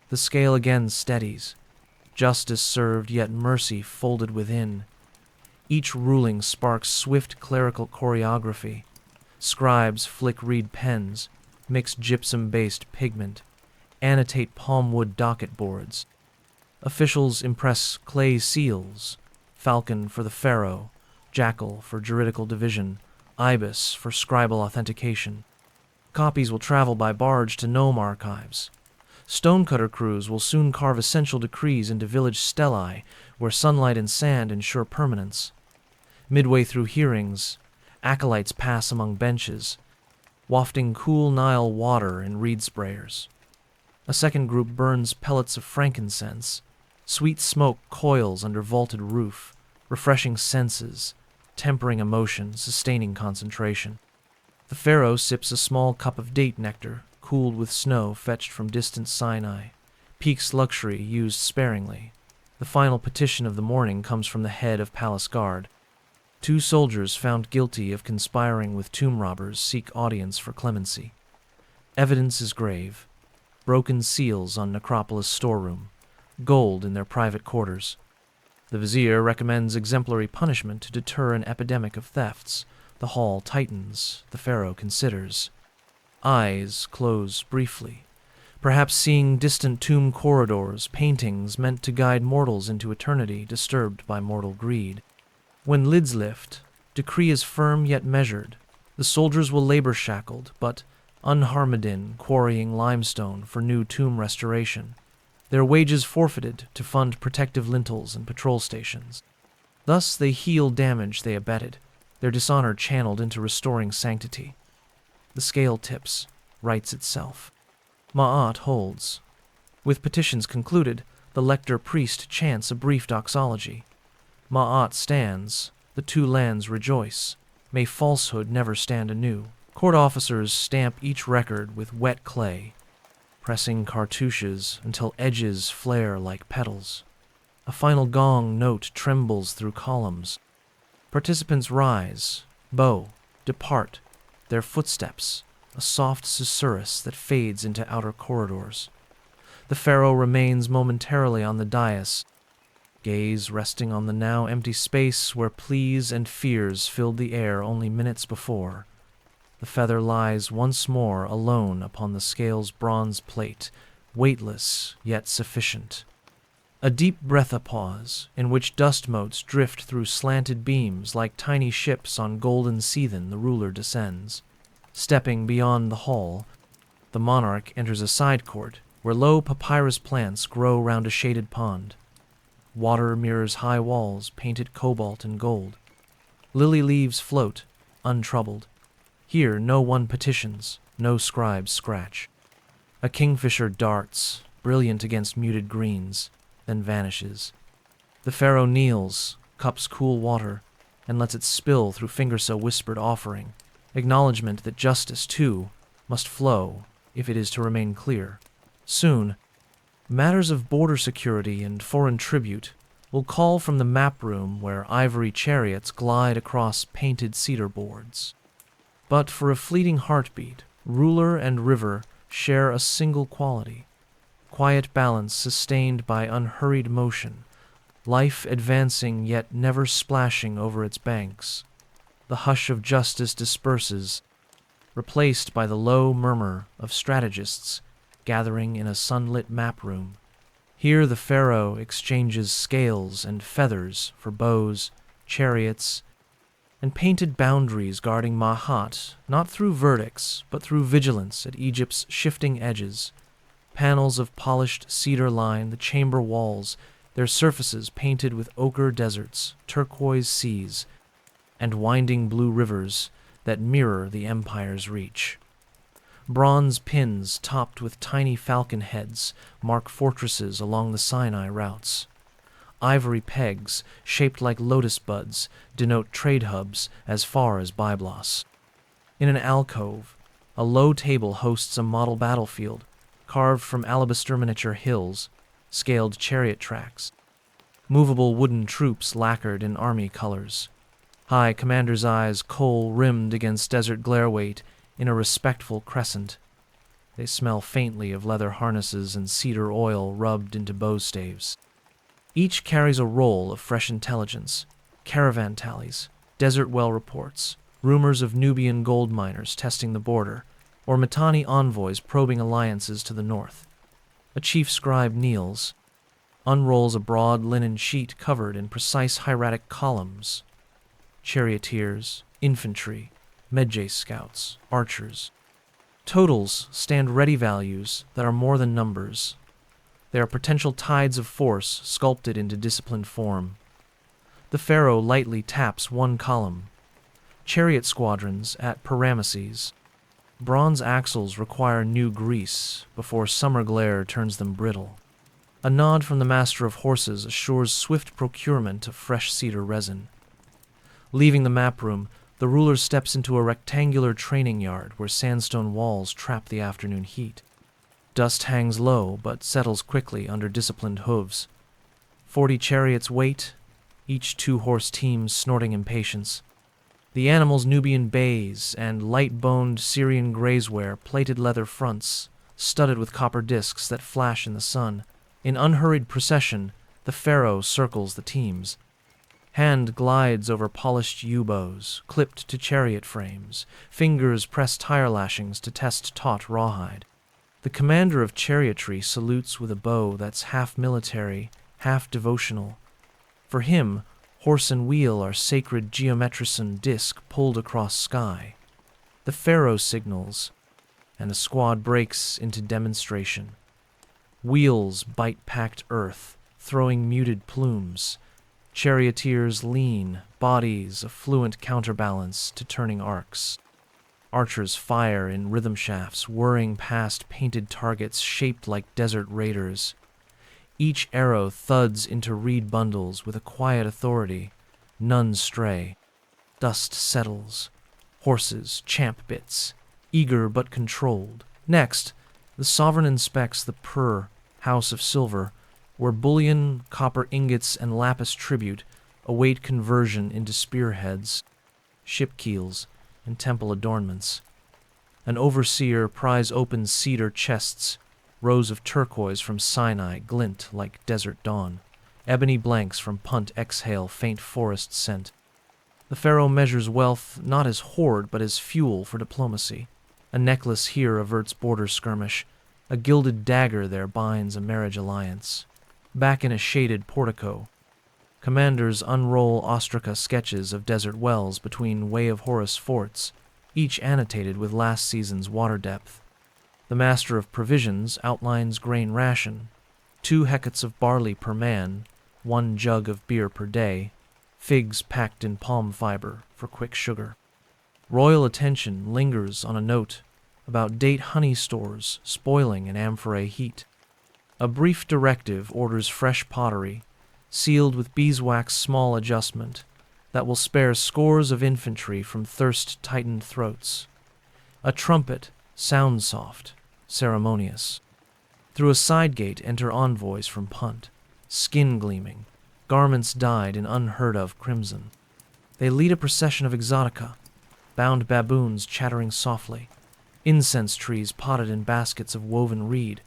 The scale again steadies. Justice served, yet mercy folded within. Each ruling sparks swift clerical choreography. Scribes flick reed pens, mix gypsum-based pigment, annotate palmwood docket boards. Officials impress clay seals, falcon for the pharaoh, jackal for juridical division, ibis for scribal authentication. Copies will travel by barge to gnome archives. Stonecutter crews will soon carve essential decrees into village stelae where sunlight and sand ensure permanence. Midway through hearings, acolytes pass among benches, wafting cool Nile water in reed sprayers. A second group burns pellets of frankincense. Sweet smoke coils under vaulted roof, refreshing senses, tempering emotion, sustaining concentration. The pharaoh sips a small cup of date nectar, cooled with snow fetched from distant Sinai, Peak's luxury used sparingly. The final petition of the morning comes from the head of palace guard. 2 soldiers found guilty of conspiring with tomb robbers seek audience for clemency. Evidence is grave. Broken seals on necropolis storeroom, gold in their private quarters. The vizier recommends exemplary punishment to deter an epidemic of thefts. The hall tightens. The pharaoh considers. Eyes close briefly, perhaps seeing distant tomb corridors, paintings meant to guide mortals into eternity disturbed by mortal greed. When lids lift, decree is firm yet measured. The soldiers will labor shackled, but unharmed in quarrying limestone for new tomb restoration. Their wages forfeited to fund protective lintels and patrol stations. Thus they heal damage they abetted, their dishonor channeled into restoring sanctity. The scale tips, rights itself. Ma'at holds. With petitions concluded, the lector-priest chants a brief doxology. Ma'at stands, the 2 lands rejoice. May falsehood never stand anew. Court officers stamp each record with wet clay, pressing cartouches until edges flare like petals. A final gong note trembles through columns. Participants rise, bow, depart, their footsteps, a soft susurrus that fades into outer corridors. The pharaoh remains momentarily on the dais, gaze resting on the now empty space where pleas and fears filled the air only minutes before. The feather lies once more alone upon the scale's bronze plate, weightless yet sufficient. A deep breath pause, in which dust motes drift through slanted beams like tiny ships on golden seethen. The ruler descends. Stepping beyond the hall, the monarch enters a side court where low papyrus plants grow round a shaded pond. Water mirrors high walls painted cobalt and gold. Lily leaves float, untroubled. Here no one petitions, no scribes scratch. A kingfisher darts, brilliant against muted greens, then vanishes. The pharaoh kneels, cups cool water, and lets it spill through finger-so whispered offering, acknowledgement that justice, too, must flow if it is to remain clear. Soon, matters of border security and foreign tribute will call from the map room where ivory chariots glide across painted cedar boards. But for a fleeting heartbeat, ruler and river share a single quality: quiet balance sustained by unhurried motion, life advancing yet never splashing over its banks. the hush of justice disperses, replaced by the low murmur of strategists gathering in a sunlit map room. Here the pharaoh exchanges scales and feathers for bows, chariots, and painted boundaries guarding Mahat, not through verdicts, but through vigilance at Egypt's shifting edges. Panels of polished cedar line the chamber walls, their surfaces painted with ochre deserts, turquoise seas, and winding blue rivers that mirror the empire's reach. Bronze pins topped with tiny falcon heads mark fortresses along the Sinai routes. Ivory pegs, shaped like lotus buds, denote trade hubs as far as Byblos. In an alcove, a low table hosts a model battlefield, carved from alabaster miniature hills, scaled chariot tracks, movable wooden troops lacquered in army colors. High commander's eyes coal-rimmed against desert glare wait in a respectful crescent. They smell faintly of leather harnesses and cedar oil rubbed into bow staves. Each carries a roll of fresh intelligence, caravan tallies, desert well reports, rumors of Nubian gold miners testing the border, or Mitanni envoys probing alliances to the north. A chief scribe kneels, unrolls a broad linen sheet covered in precise hieratic columns. Charioteers, infantry, medjay scouts, archers. Totals stand ready values that are more than numbers. They are potential tides of force sculpted into disciplined form. The pharaoh lightly taps one column. Chariot squadrons at Paramesses. Bronze axles require new grease before summer glare turns them brittle. A nod from the master of horses assures swift procurement of fresh cedar resin. Leaving the map room, the ruler steps into a rectangular training yard where sandstone walls trap the afternoon heat. Dust hangs low but settles quickly under disciplined hooves. 40 chariots wait, each two-horse team snorting impatience. The animals' Nubian bays and light-boned Syrian grays wear plated leather fronts, studded with copper discs that flash in the sun. In unhurried procession, the pharaoh circles the teams. Hand glides over polished yew-bows, clipped to chariot frames. Fingers press tire lashings to test taut rawhide. The commander of chariotry salutes with a bow that's half military, half devotional. For him, horse and wheel are sacred geometricon disc pulled across sky. The pharaoh signals, and the squad breaks into demonstration. Wheels bite packed earth, throwing muted plumes. Charioteers lean, bodies a fluent counterbalance to turning arcs. Archers fire in rhythm shafts, whirring past painted targets shaped like desert raiders. Each arrow thuds into reed bundles with a quiet authority. None stray. Dust settles. Horses champ bits, eager but controlled. Next, the sovereign inspects the house of silver, where bullion, copper ingots, and lapis tribute await conversion into spearheads, ship keels, and temple adornments. An overseer pries open cedar chests. Rows of turquoise from Sinai glint like desert dawn. Ebony blanks from Punt exhale faint forest scent. The pharaoh measures wealth not as hoard but as fuel for diplomacy. A necklace here averts border skirmish. A gilded dagger there binds a marriage alliance. Back in a shaded portico, commanders unroll ostraca sketches of desert wells between Way of Horus forts, each annotated with last season's water depth. The master of provisions outlines grain ration, 2 hecats of barley per man, 1 jug of beer per day, figs packed in palm fiber for quick sugar. Royal attention lingers on a note about date honey stores spoiling in amphorae heat. A brief directive orders fresh pottery, sealed with beeswax small adjustment, that will spare scores of infantry from thirst-tightened throats. A trumpet sounds soft, ceremonious. Through a side gate enter envoys from Punt, skin gleaming, garments dyed in unheard-of crimson. They lead a procession of exotica, bound baboons chattering softly, incense trees potted in baskets of woven reed,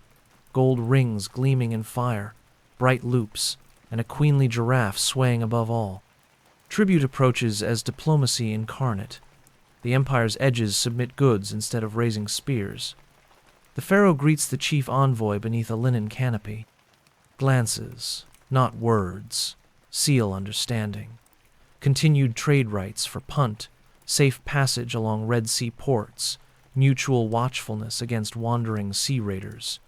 gold rings gleaming in fire, bright loops, and a queenly giraffe swaying above all. Tribute approaches as diplomacy incarnate. The empire's edges submit goods instead of raising spears. The pharaoh greets the chief envoy beneath a linen canopy. Glances, not words, seal understanding. Continued trade rights for punt, safe passage along Red Sea ports, mutual watchfulness against wandering sea raiders.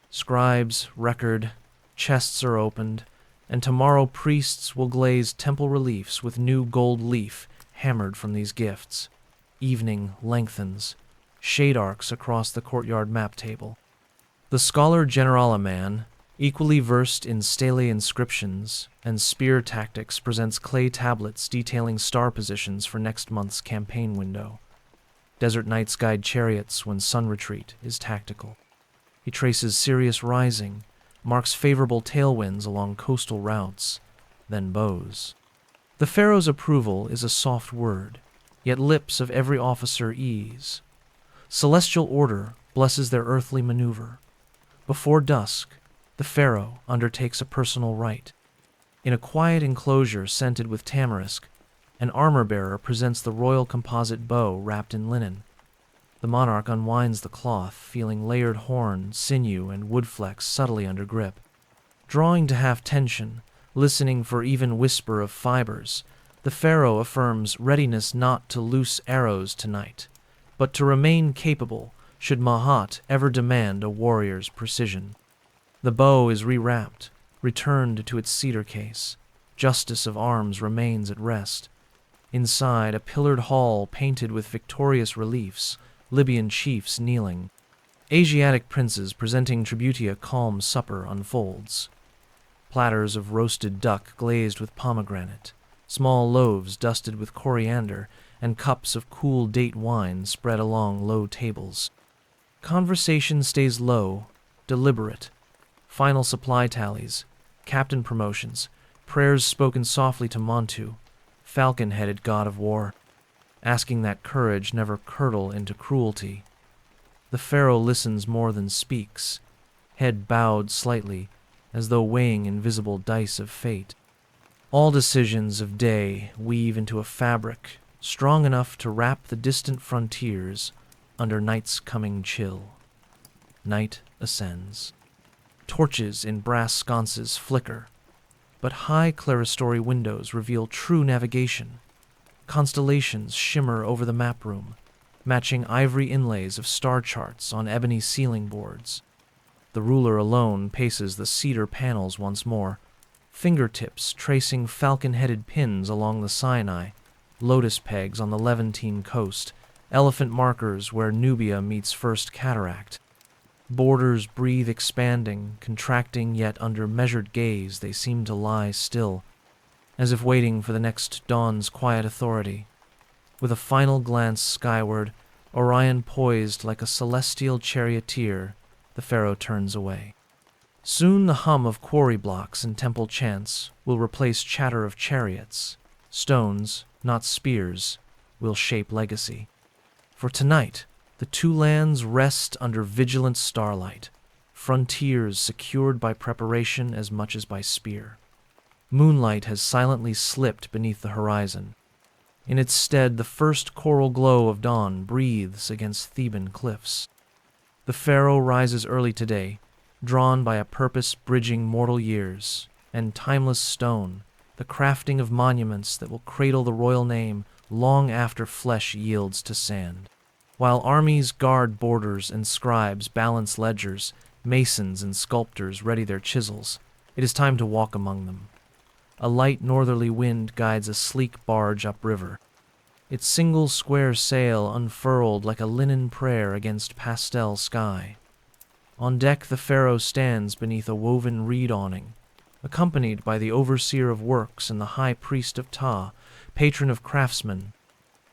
Scribes, record, chests are opened, and tomorrow priests will glaze temple reliefs with new gold leaf hammered from these gifts. Evening lengthens, shade arcs across the courtyard map table. The scholar generala man, equally versed in stele inscriptions and spear tactics, presents clay tablets detailing star positions for next month's campaign window. Desert nights guide chariots when sun retreat is tactical. He traces Sirius rising, marks favorable tailwinds along coastal routes, then bows. The pharaoh's approval is a soft word, yet lips of every officer ease. Celestial order blesses their earthly maneuver. Before dusk, the pharaoh undertakes a personal rite. In a quiet enclosure scented with tamarisk, an armor-bearer presents the royal composite bow wrapped in linen. The monarch unwinds the cloth, feeling layered horn, sinew, and wood flecks subtly under grip. Drawing to half tension, listening for even whisper of fibers, the pharaoh affirms readiness not to loose arrows tonight, but to remain capable should Mahat ever demand a warrior's precision. The bow is rewrapped, returned to its cedar case. Justice of arms remains at rest. Inside, a pillared hall painted with victorious reliefs, Libyan chiefs kneeling. Asiatic princes presenting tributia calm supper unfolds. Platters of roasted duck glazed with pomegranate, small loaves dusted with coriander, and cups of cool date wine spread along low tables. Conversation stays low, deliberate. Final supply tallies, captain promotions, prayers spoken softly to Montu, falcon-headed god of war, asking that courage never curdle into cruelty. The pharaoh listens more than speaks, head bowed slightly, as though weighing invisible dice of fate. All decisions of day weave into a fabric strong enough to wrap the distant frontiers under night's coming chill. Night ascends. Torches in brass sconces flicker, but high clerestory windows reveal true navigation. Constellations shimmer over the map room, matching ivory inlays of star charts on ebony ceiling boards. The ruler alone paces the cedar panels once more, fingertips tracing falcon-headed pins along the Sinai, lotus pegs on the Levantine coast, elephant markers where Nubia meets First Cataract. Borders breathe expanding, contracting, yet under measured gaze they seem to lie still, as if waiting for the next dawn's quiet authority. With a final glance skyward, Orion poised like a celestial charioteer, the pharaoh turns away. Soon the hum of quarry blocks and temple chants will replace chatter of chariots. Stones, not spears, will shape legacy. For tonight, the two lands rest under vigilant starlight, frontiers secured by preparation as much as by spear. Moonlight has silently slipped beneath the horizon. In its stead, the first coral glow of dawn breathes against Theban cliffs. The pharaoh rises early today, drawn by a purpose bridging mortal years, and timeless stone, the crafting of monuments that will cradle the royal name long after flesh yields to sand. While armies guard borders and scribes balance ledgers, masons and sculptors ready their chisels, it is time to walk among them. A light northerly wind guides a sleek barge upriver, its single square sail unfurled like a linen prayer against pastel sky. On deck the pharaoh stands beneath a woven reed awning, accompanied by the overseer of works and the high priest of Ptah, patron of craftsmen.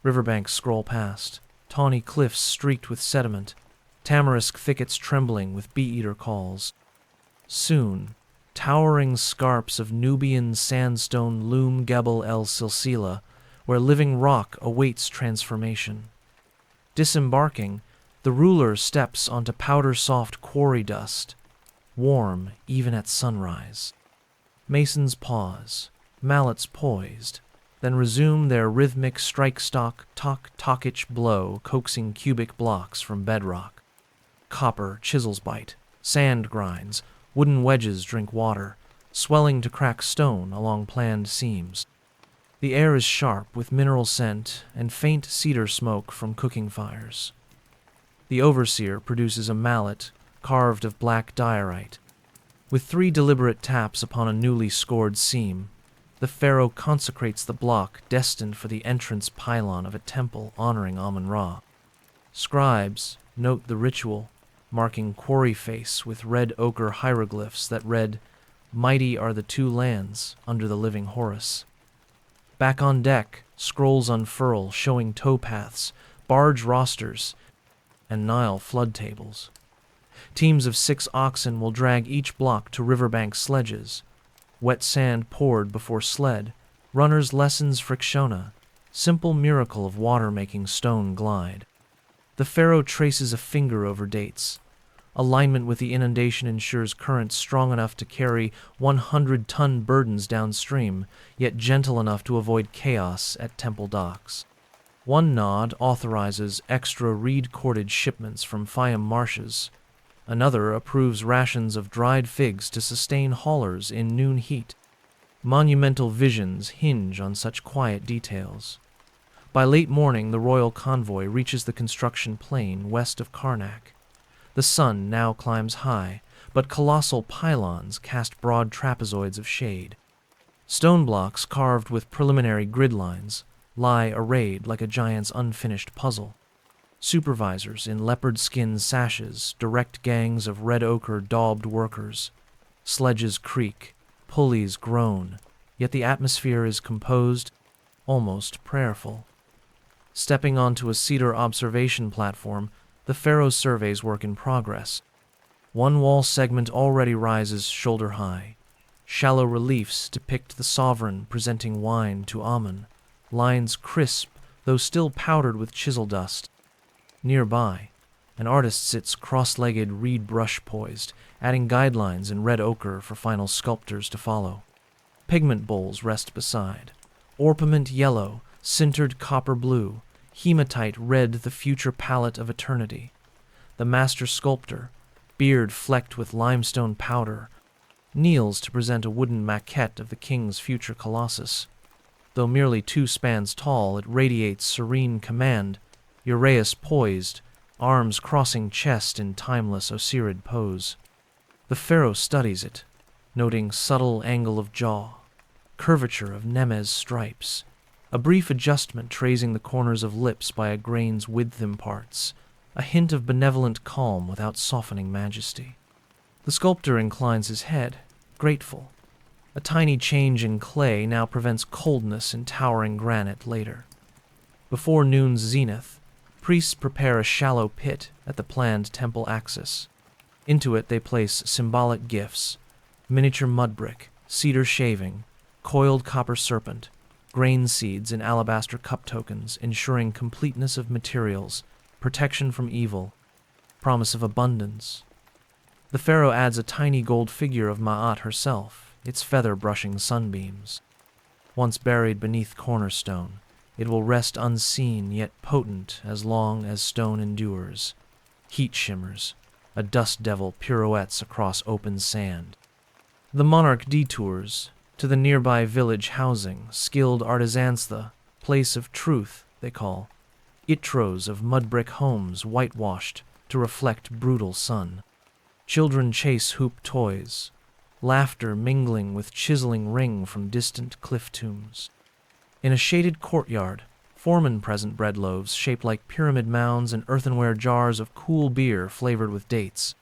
Riverbanks scroll past, tawny cliffs streaked with sediment, tamarisk thickets trembling with bee-eater calls. Soon, towering scarps of Nubian sandstone loom Gebel el Silsila, where living rock awaits transformation. Disembarking, the ruler steps onto powder-soft quarry dust, warm even at sunrise. Masons pause, mallets poised, then resume their rhythmic strike-stock, talk-talkich blow, coaxing cubic blocks from bedrock. Copper chisels bite, sand grinds, wooden wedges drink water, swelling to crack stone along planned seams. The air is sharp with mineral scent and faint cedar smoke from cooking fires. The overseer produces a mallet carved of black diorite. With 3 deliberate taps upon a newly scored seam, the pharaoh consecrates the block destined for the entrance pylon of a temple honoring Amun-Ra. Scribes note the ritual, marking quarry face with red ochre hieroglyphs that read, "Mighty are the 2 lands under the living Horus." Back on deck, scrolls unfurl showing towpaths, barge rosters, and Nile flood tables. Teams of 6 oxen will drag each block to riverbank sledges. Wet sand poured before sled, runners lessons frictiona, simple miracle of water making stone glide. The pharaoh traces a finger over dates. Alignment with the inundation ensures current strong enough to carry 100-ton burdens downstream, yet gentle enough to avoid chaos at temple docks. One nod authorizes extra reed-corded shipments from Fayum marshes. Another approves rations of dried figs to sustain haulers in noon heat. Monumental visions hinge on such quiet details. By late morning, the royal convoy reaches the construction plain west of Karnak. The sun now climbs high, but colossal pylons cast broad trapezoids of shade. Stone blocks carved with preliminary grid lines lie arrayed like a giant's unfinished puzzle. Supervisors in leopard skin sashes direct gangs of red ochre daubed workers. Sledges creak, pulleys groan, yet the atmosphere is composed, almost prayerful. Stepping onto a cedar observation platform, the pharaoh surveys work in progress. One wall segment already rises shoulder high. Shallow reliefs depict the sovereign presenting wine to Amun, lines crisp, though still powdered with chisel dust. Nearby, an artist sits cross-legged, reed brush poised, adding guidelines in red ochre for final sculptors to follow. Pigment bowls rest beside. Orpiment yellow, sintered copper blue, hematite red the future palette of eternity. The master sculptor, beard flecked with limestone powder, kneels to present a wooden maquette of the king's future colossus. Though merely 2 spans tall, it radiates serene command, uraeus poised, arms crossing chest in timeless Osirid pose. The pharaoh studies it, noting subtle angle of jaw, curvature of Nemes stripes, a brief adjustment tracing the corners of lips by a grain's width imparts, a hint of benevolent calm without softening majesty. The sculptor inclines his head, grateful. A tiny change in clay now prevents coldness in towering granite later. Before noon's zenith, priests prepare a shallow pit at the planned temple axis. Into it they place symbolic gifts, miniature mud brick, cedar shaving, coiled copper serpent, grain seeds in alabaster cup tokens, ensuring completeness of materials, protection from evil, promise of abundance. The pharaoh adds a tiny gold figure of Ma'at herself, its feather brushing sunbeams. Once buried beneath cornerstone, it will rest unseen yet potent as long as stone endures. Heat shimmers, a dust devil pirouettes across open sand. The monarch detours to the nearby village housing, skilled artisans, the place of truth, they call. Itros of mud brick homes whitewashed to reflect brutal sun. Children chase hoop toys, laughter mingling with chiseling ring from distant cliff tombs. In a shaded courtyard, foremen present bread loaves shaped like pyramid mounds and earthenware jars of cool beer flavored with dates.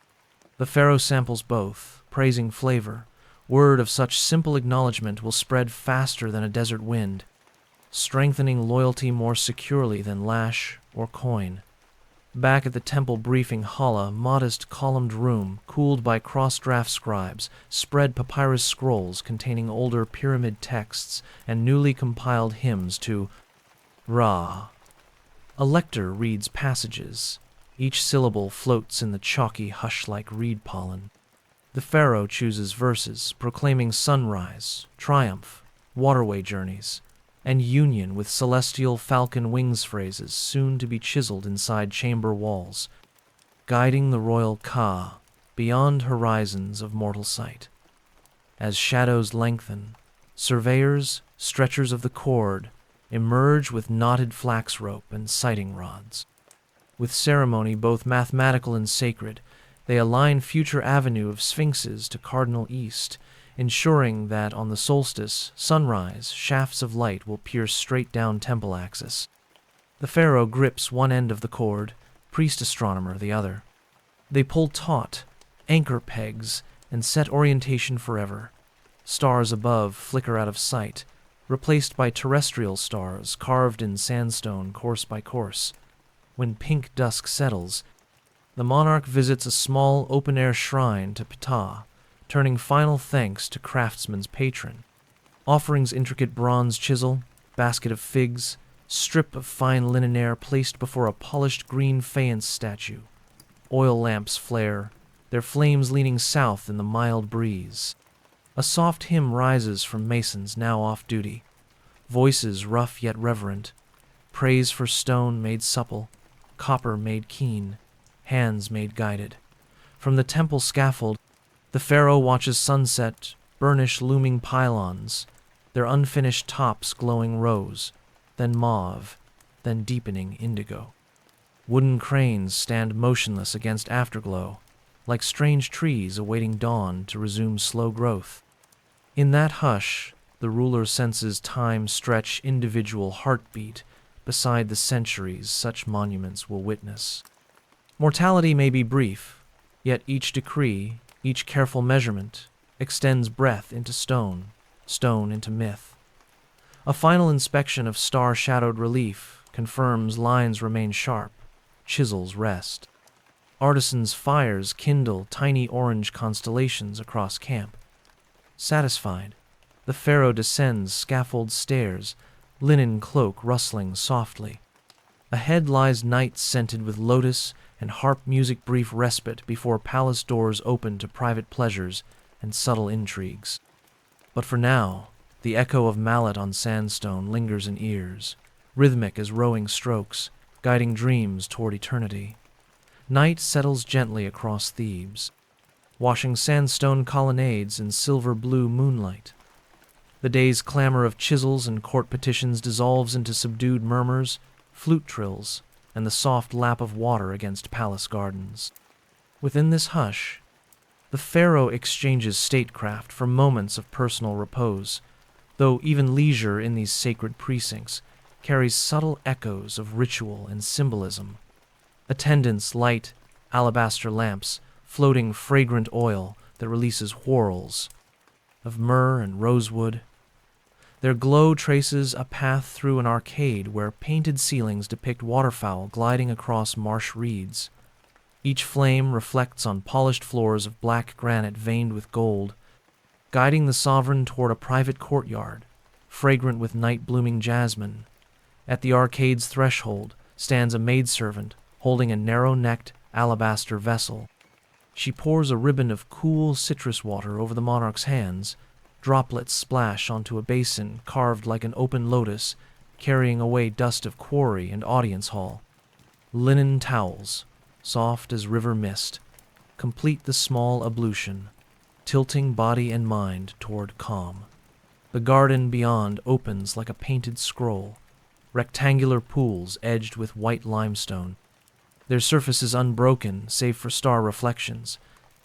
The pharaoh samples both, praising flavor. Word of such simple acknowledgement will spread faster than a desert wind, strengthening loyalty more securely than lash or coin. Back at the temple briefing hala, modest columned room, cooled by cross-draft scribes, spread papyrus scrolls containing older pyramid texts and newly compiled hymns to Ra. A lector reads passages. Each syllable floats in the chalky hush like reed pollen. The pharaoh chooses verses proclaiming sunrise, triumph, waterway journeys, and union with celestial falcon wings phrases soon to be chiseled inside chamber walls, guiding the royal Ka beyond horizons of mortal sight. As shadows lengthen, surveyors, stretchers of the cord, emerge with knotted flax rope and sighting rods. With ceremony both mathematical and sacred, they align future avenue of sphinxes to cardinal east, ensuring that on the solstice, sunrise, shafts of light will pierce straight down temple axis. The pharaoh grips one end of the cord, priest-astronomer the other. They pull taut, anchor pegs, and set orientation forever. Stars above flicker out of sight, replaced by terrestrial stars carved in sandstone course by course. When pink dusk settles, the monarch visits a small open-air shrine to Ptah, turning final thanks to craftsman's patron. Offerings intricate bronze chisel, basket of figs, strip of fine linonaire placed before a polished green faience statue. Oil lamps flare, their flames leaning south in the mild breeze. A soft hymn rises from masons now off duty, voices rough yet reverent, praise for stone made supple, copper made keen, hands made guided. From the temple scaffold, the pharaoh watches sunset burnish looming pylons, their unfinished tops glowing rose, then mauve, then deepening indigo. Wooden cranes stand motionless against afterglow, like strange trees awaiting dawn to resume slow growth. In that hush, the ruler senses time stretch individual heartbeat beside the centuries such monuments will witness. Mortality may be brief, yet each decree, each careful measurement, extends breath into stone, stone into myth. A final inspection of star-shadowed relief confirms lines remain sharp, chisels rest. Artisans' fires kindle tiny orange constellations across camp. Satisfied, the pharaoh descends scaffold stairs, linen cloak rustling softly. Ahead lies night scented with lotus and harp music brief respite before palace doors open to private pleasures and subtle intrigues. But for now, the echo of mallet on sandstone lingers in ears, rhythmic as rowing strokes, guiding dreams toward eternity. Night settles gently across Thebes, washing sandstone colonnades in silver-blue moonlight. The day's clamor of chisels and court petitions dissolves into subdued murmurs, flute trills, and the soft lap of water against palace gardens. Within this hush, the pharaoh exchanges statecraft for moments of personal repose, though even leisure in these sacred precincts carries subtle echoes of ritual and symbolism. Attendants light alabaster lamps, floating fragrant oil that releases whorls of myrrh and rosewood. Their glow traces a path through an arcade where painted ceilings depict waterfowl gliding across marsh reeds. Each flame reflects on polished floors of black granite veined with gold, guiding the sovereign toward a private courtyard, fragrant with night-blooming jasmine. At the arcade's threshold stands a maidservant holding a narrow-necked alabaster vessel. She pours a ribbon of cool citrus water over the monarch's hands. Droplets splash onto a basin carved like an open lotus, carrying away dust of quarry and audience hall. Linen towels, soft as river mist, complete the small ablution, tilting body and mind toward calm. The garden beyond opens like a painted scroll, rectangular pools edged with white limestone, their surfaces unbroken save for star reflections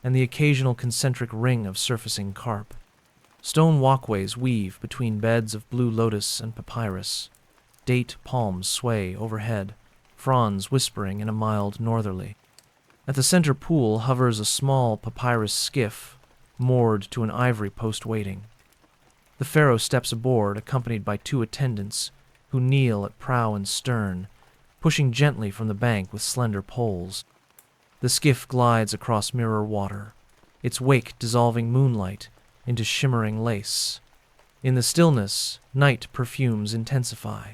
and the occasional concentric ring of surfacing carp. Stone walkways weave between beds of blue lotus and papyrus. Date palms sway overhead, fronds whispering in a mild northerly. At the center pool hovers a small papyrus skiff, moored to an ivory post waiting. The pharaoh steps aboard, accompanied by 2 attendants, who kneel at prow and stern, pushing gently from the bank with slender poles. The skiff glides across mirror water, its wake dissolving moonlight into shimmering lace. In the stillness, night perfumes intensify.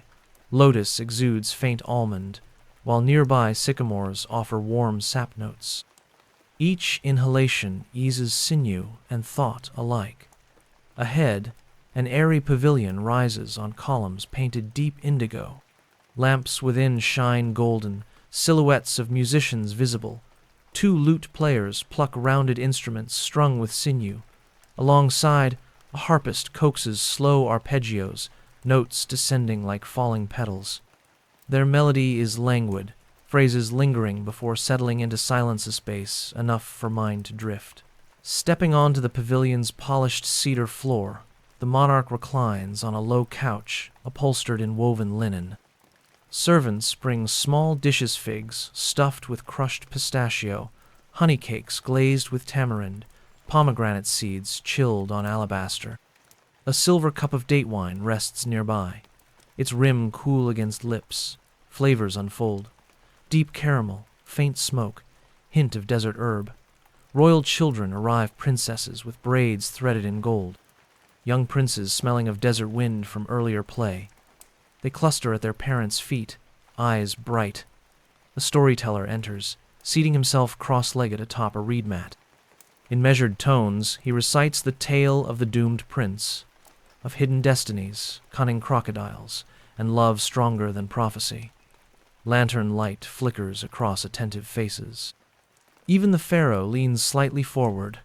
Lotus exudes faint almond, while nearby sycamores offer warm sap notes. Each inhalation eases sinew and thought alike. Ahead, An airy pavilion rises on columns painted deep indigo. Lamps within shine golden, silhouettes of musicians visible. 2 lute players pluck rounded instruments strung with sinew. Alongside, a harpist coaxes slow arpeggios, notes descending like falling petals. Their melody is languid, phrases lingering before settling into silence a space enough for mind to drift. Stepping onto the pavilion's polished cedar floor, the monarch reclines on a low couch upholstered in woven linen. Servants bring small dishes figs stuffed with crushed pistachio, honey cakes glazed with tamarind, pomegranate seeds chilled on alabaster. A silver cup of date wine rests nearby, its rim cool against lips. Flavors unfold. Deep caramel, faint smoke, hint of desert herb. Royal children arrive princesses with braids threaded in gold. Young princes smelling of desert wind from earlier play. They cluster at their parents' feet, eyes bright. A storyteller enters, seating himself cross-legged atop a reed mat. In measured tones, he recites the tale of the doomed prince, of hidden destinies, cunning crocodiles, and love stronger than prophecy. Lantern light flickers across attentive faces. Even the pharaoh leans slightly forward,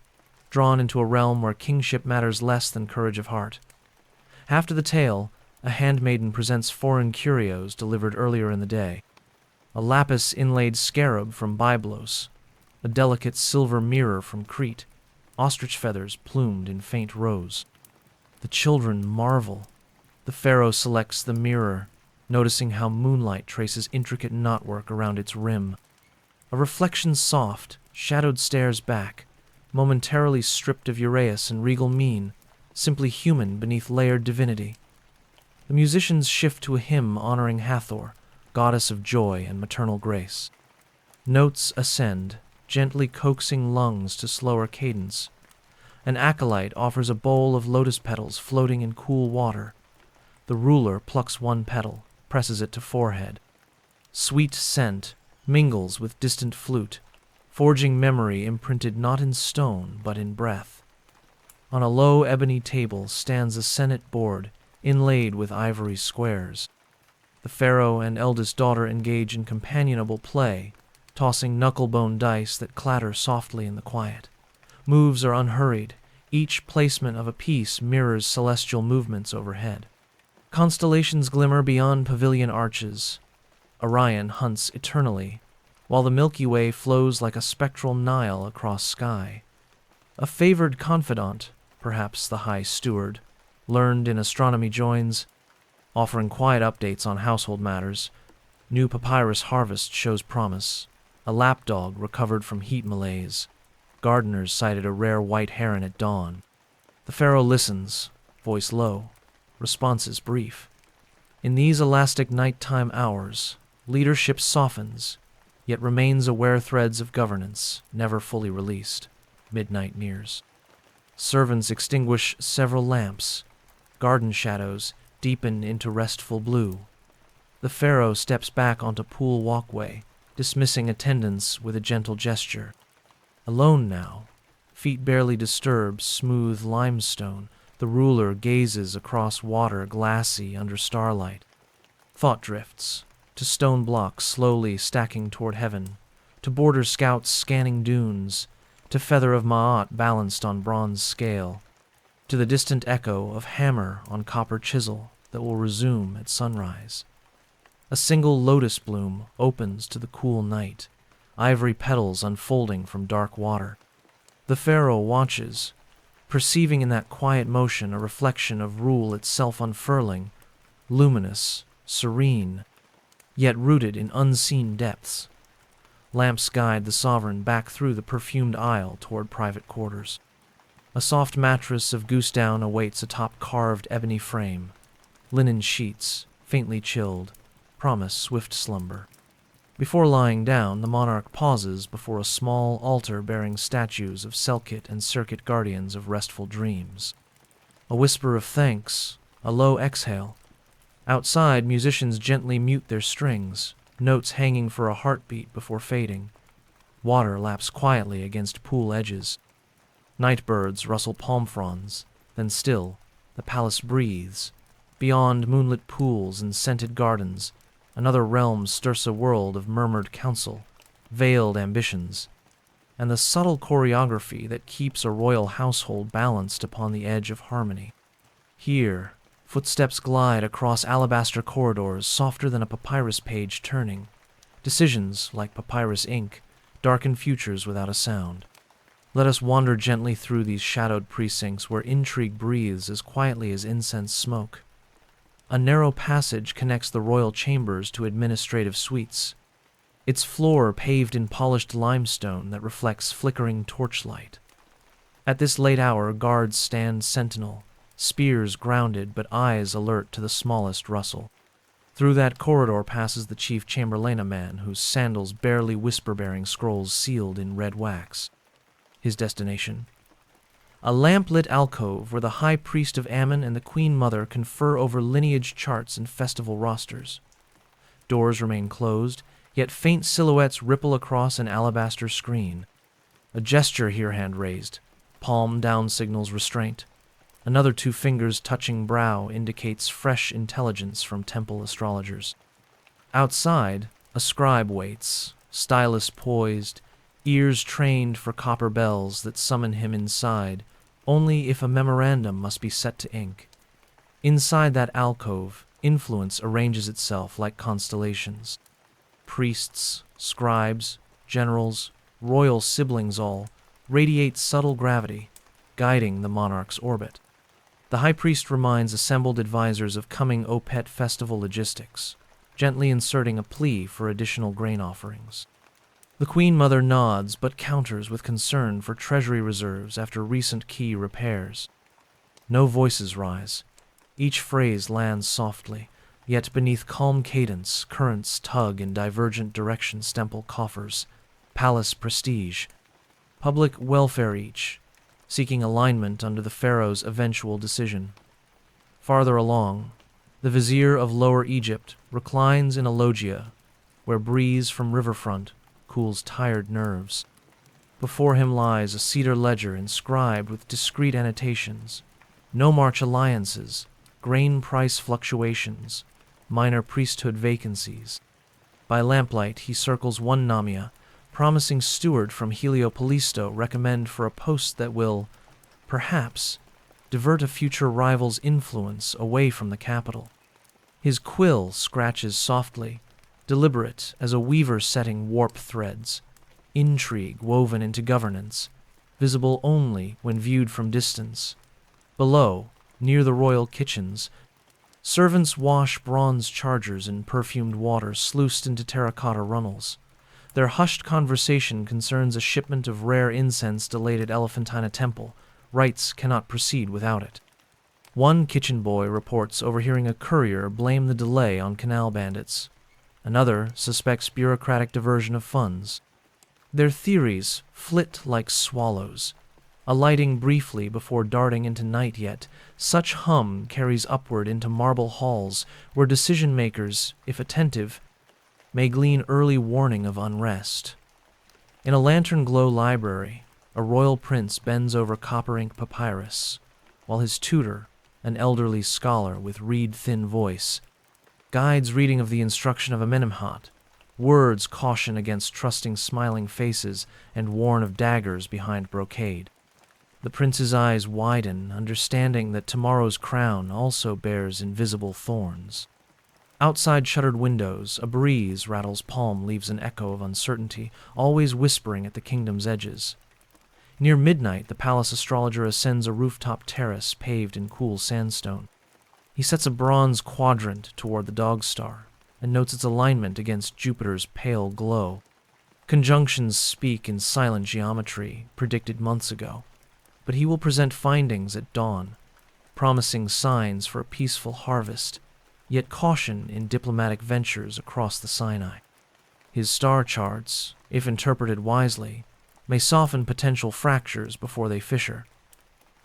drawn into a realm where kingship matters less than courage of heart. After the tale, a handmaiden presents foreign curios delivered earlier in the day. A lapis-inlaid scarab from Byblos, a delicate silver mirror from Crete, ostrich feathers plumed in faint rose. The children marvel. The pharaoh selects the mirror, noticing how moonlight traces intricate knotwork around its rim. A reflection soft, shadowed stares back, momentarily stripped of uraeus and regal mien, simply human beneath layered divinity. The musicians shift to a hymn honoring Hathor, goddess of joy and maternal grace. Notes ascend, gently coaxing lungs to slower cadence. An acolyte offers a bowl of lotus petals floating in cool water. The ruler plucks one petal, presses it to forehead. Sweet scent mingles with distant flute, forging memory imprinted not in stone but in breath. On a low ebony table stands a senate board, inlaid with ivory squares. The pharaoh and eldest daughter engage in companionable play, tossing knucklebone dice that clatter softly in the quiet. Moves are unhurried. Each placement of a piece mirrors celestial movements overhead. Constellations glimmer beyond pavilion arches. Orion hunts eternally, while the Milky Way flows like a spectral Nile across sky. A favored confidant, perhaps the High Steward, learned in astronomy joins, offering quiet updates on household matters. New papyrus harvest shows promise. A lapdog recovered from heat malaise. Gardeners sighted a rare white heron at dawn. The pharaoh listens, voice low, responses brief. In these elastic nighttime hours, leadership softens, yet remains aware threads of governance, never fully released. Midnight nears. Servants extinguish several lamps. Garden shadows deepen into restful blue. The pharaoh steps back onto pool walkway, dismissing attendants with a gentle gesture. Alone now, feet barely disturb smooth limestone, the ruler gazes across water glassy under starlight. Thought drifts, to stone blocks slowly stacking toward heaven, to border scouts scanning dunes, to feather of Ma'at balanced on bronze scale, to the distant echo of hammer on copper chisel that will resume at sunrise. A single lotus bloom opens to the cool night, ivory petals unfolding from dark water. The pharaoh watches, perceiving in that quiet motion a reflection of rule itself unfurling, luminous, serene, yet rooted in unseen depths. Lamps guide the sovereign back through the perfumed aisle toward private quarters. A soft mattress of goose down awaits atop carved ebony frame. Linen sheets, faintly chilled, promise swift slumber. Before lying down, the monarch pauses before a small altar bearing statues of Selkit and Circuit guardians of restful dreams. A whisper of thanks, a low exhale. Outside, musicians gently mute their strings, notes hanging for a heartbeat before fading. Water laps quietly against pool edges. Night birds rustle palm fronds, then still, the palace breathes. Beyond moonlit pools and scented gardens, another realm stirs a world of murmured counsel, veiled ambitions, and the subtle choreography that keeps a royal household balanced upon the edge of harmony. Here, footsteps glide across alabaster corridors softer than a papyrus page turning. Decisions, like papyrus ink, darken futures without a sound. Let us wander gently through these shadowed precincts where intrigue breathes as quietly as incense smoke. A narrow passage connects the royal chambers to administrative suites, its floor paved in polished limestone that reflects flickering torchlight. At this late hour, guards stand sentinel, spears grounded but eyes alert to the smallest rustle. Through that corridor passes the chief chamberlain, a man whose sandals barely whisper bearing scrolls sealed in red wax. His destination? A lamp-lit alcove where the high priest of Ammon and the queen mother confer over lineage charts and festival rosters. Doors remain closed, yet faint silhouettes ripple across an alabaster screen. A gesture here, hand raised, palm down signals restraint. Another two fingers touching brow indicates fresh intelligence from temple astrologers. Outside, a scribe waits, stylus poised, ears trained for copper bells that summon him inside, only if a memorandum must be set to ink. Inside that alcove, influence arranges itself like constellations. Priests, scribes, generals, royal siblings all radiate subtle gravity, guiding the monarch's orbit. The high priest reminds assembled advisors of coming Opet festival logistics, gently inserting a plea for additional grain offerings. The queen mother nods but counters with concern for treasury reserves after recent key repairs. No voices rise. Each phrase lands softly, yet beneath calm cadence, currents tug in divergent directions. Temple coffers, palace prestige, public welfare each, seeking alignment under the pharaoh's eventual decision. Farther along, the vizier of Lower Egypt reclines in a loggia, where breeze from riverfront cools tired nerves. Before him lies a cedar ledger inscribed with discreet annotations, no March alliances, grain price fluctuations, minor priesthood vacancies. By lamplight he circles one Namia, promising steward from Heliopolisto recommend for a post that will, perhaps, divert a future rival's influence away from the capital. His quill scratches softly, deliberate as a weaver setting warp threads, intrigue woven into governance, visible only when viewed from distance. Below, near the royal kitchens, servants wash bronze chargers in perfumed water sluiced into terracotta runnels. Their hushed conversation concerns a shipment of rare incense delayed at Elephantina Temple. Rites cannot proceed without it. One kitchen boy reports overhearing a courier blame the delay on canal bandits. Another suspects bureaucratic diversion of funds. Their theories flit like swallows, alighting briefly before darting into night, yet such hum carries upward into marble halls where decision-makers, if attentive, may glean early warning of unrest. In a lantern-glow library, a royal prince bends over copper-ink papyrus, while his tutor, an elderly scholar with reed-thin voice, guides reading of the instruction of Amenemhat, words caution against trusting smiling faces and warn of daggers behind brocade. The prince's eyes widen, understanding that tomorrow's crown also bears invisible thorns. Outside shuttered windows, a breeze rattles palm, leaves an echo of uncertainty, always whispering at the kingdom's edges. Near midnight, the palace astrologer ascends a rooftop terrace paved in cool sandstone. He sets a bronze quadrant toward the dog star and notes its alignment against Jupiter's pale glow. Conjunctions speak in silent geometry, predicted months ago, but he will present findings at dawn, promising signs for a peaceful harvest, yet caution in diplomatic ventures across the Sinai. His star charts, if interpreted wisely, may soften potential fractures before they fissure.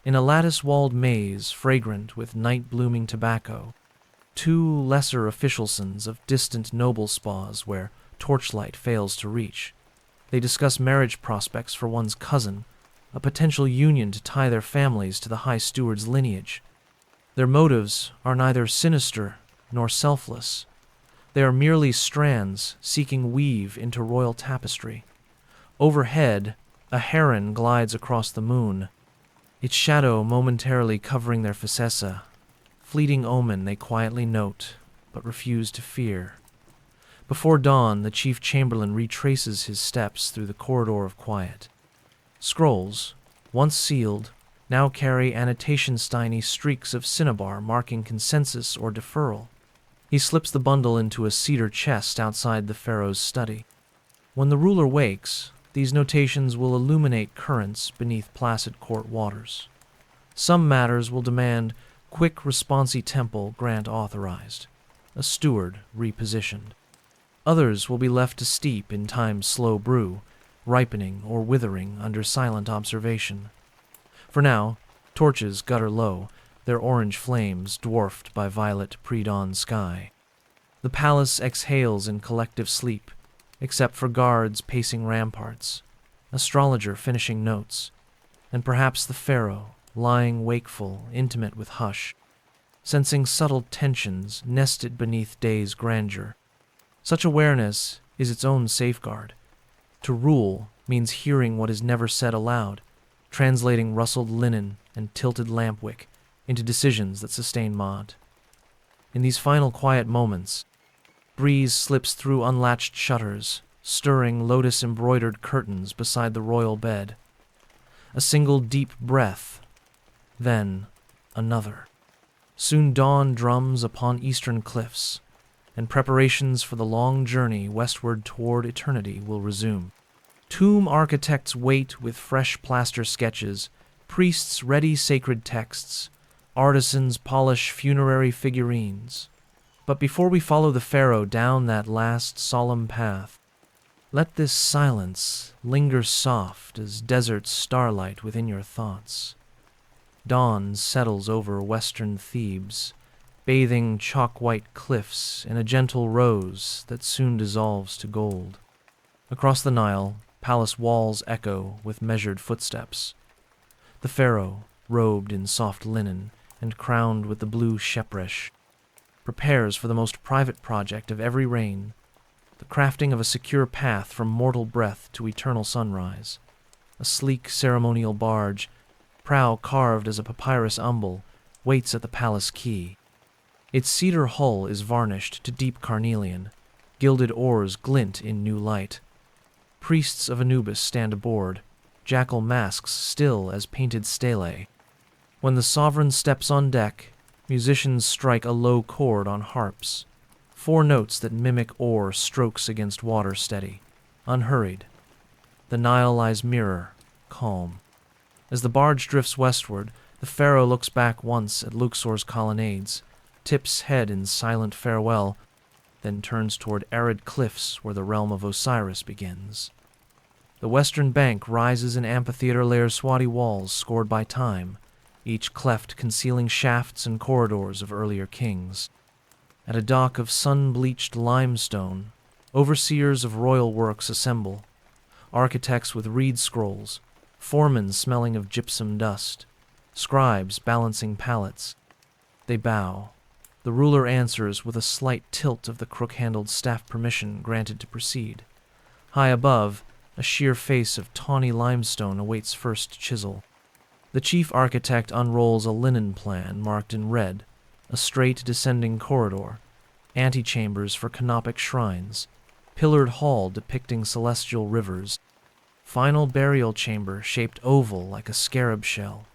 In a lattice-walled maze fragrant with night-blooming tobacco, two lesser officialsons of distant noble spas where torchlight fails to reach, they discuss marriage prospects for one's cousin, a potential union to tie their families to the High Steward's lineage. Their motives are neither sinister nor selfless. They are merely strands seeking weave into royal tapestry. Overhead, a heron glides across the moon, its shadow momentarily covering their facessa, fleeting omen they quietly note, but refuse to fear. Before dawn, the chief chamberlain retraces his steps through the corridor of quiet. Scrolls, once sealed, now carry annotation-steiny streaks of cinnabar marking consensus or deferral. He slips the bundle into a cedar chest outside the pharaoh's study. When the ruler wakes, these notations will illuminate currents beneath placid court waters. Some matters will demand quick responsi temple grant authorized, a steward repositioned. Others will be left to steep in time's slow brew, ripening or withering under silent observation. For now, torches gutter low, their orange flames dwarfed by violet pre-dawn sky. The palace exhales in collective sleep, except for guards pacing ramparts, astrologer finishing notes, and perhaps the pharaoh, lying wakeful, intimate with hush, sensing subtle tensions nested beneath day's grandeur. Such awareness is its own safeguard. To rule means hearing what is never said aloud, translating rustled linen and tilted lampwick into decisions that sustain Maat. In these final quiet moments, breeze slips through unlatched shutters, stirring lotus-embroidered curtains beside the royal bed. A single deep breath, then another. Soon dawn drums upon eastern cliffs, and preparations for the long journey westward toward eternity will resume. Tomb architects wait with fresh plaster sketches, priests ready sacred texts, artisans polish funerary figurines. But before we follow the pharaoh down that last solemn path, let this silence linger soft as desert starlight within your thoughts. Dawn settles over western Thebes, bathing chalk-white cliffs in a gentle rose that soon dissolves to gold. Across the Nile, palace walls echo with measured footsteps. The pharaoh, robed in soft linen and crowned with the blue shepresh, prepares for the most private project of every reign, the crafting of a secure path from mortal breath to eternal sunrise. A sleek ceremonial barge, prow carved as a papyrus umbel, waits at the palace quay. Its cedar hull is varnished to deep carnelian, gilded oars glint in new light. Priests of Anubis stand aboard, jackal masks still as painted stelae. When the sovereign steps on deck, musicians strike a low chord on harps, 4 notes that mimic oar strokes against water steady, unhurried. The Nile lies mirror, calm. As the barge drifts westward, the pharaoh looks back once at Luxor's colonnades, tips head in silent farewell, then turns toward arid cliffs where the realm of Osiris begins. The western bank rises in amphitheater-layer swati walls scored by time, each cleft concealing shafts and corridors of earlier kings. At a dock of sun-bleached limestone, overseers of royal works assemble, architects with reed scrolls, foremen smelling of gypsum dust, scribes balancing pallets. They bow. The ruler answers with a slight tilt of the crook-handled staff permission granted to proceed. High above, a sheer face of tawny limestone awaits first chisel. The chief architect unrolls a linen plan marked in red, a straight descending corridor, antechambers for canopic shrines, pillared hall depicting celestial rivers, final burial chamber shaped oval like a scarab shell.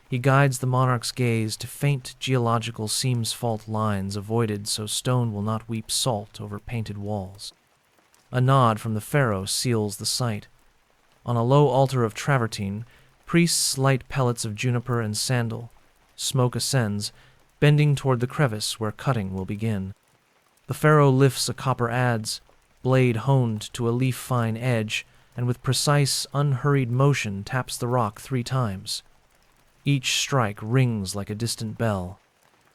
He guides the monarch's gaze to faint geological seams-fault lines avoided so stone will not weep salt over painted walls. A nod from the pharaoh seals the sight. On a low altar of travertine, priests light pellets of juniper and sandal. Smoke ascends, bending toward the crevice where cutting will begin. The pharaoh lifts a copper adze, blade honed to a leaf-fine edge, and with precise, unhurried motion taps the rock 3 times. Each strike rings like a distant bell.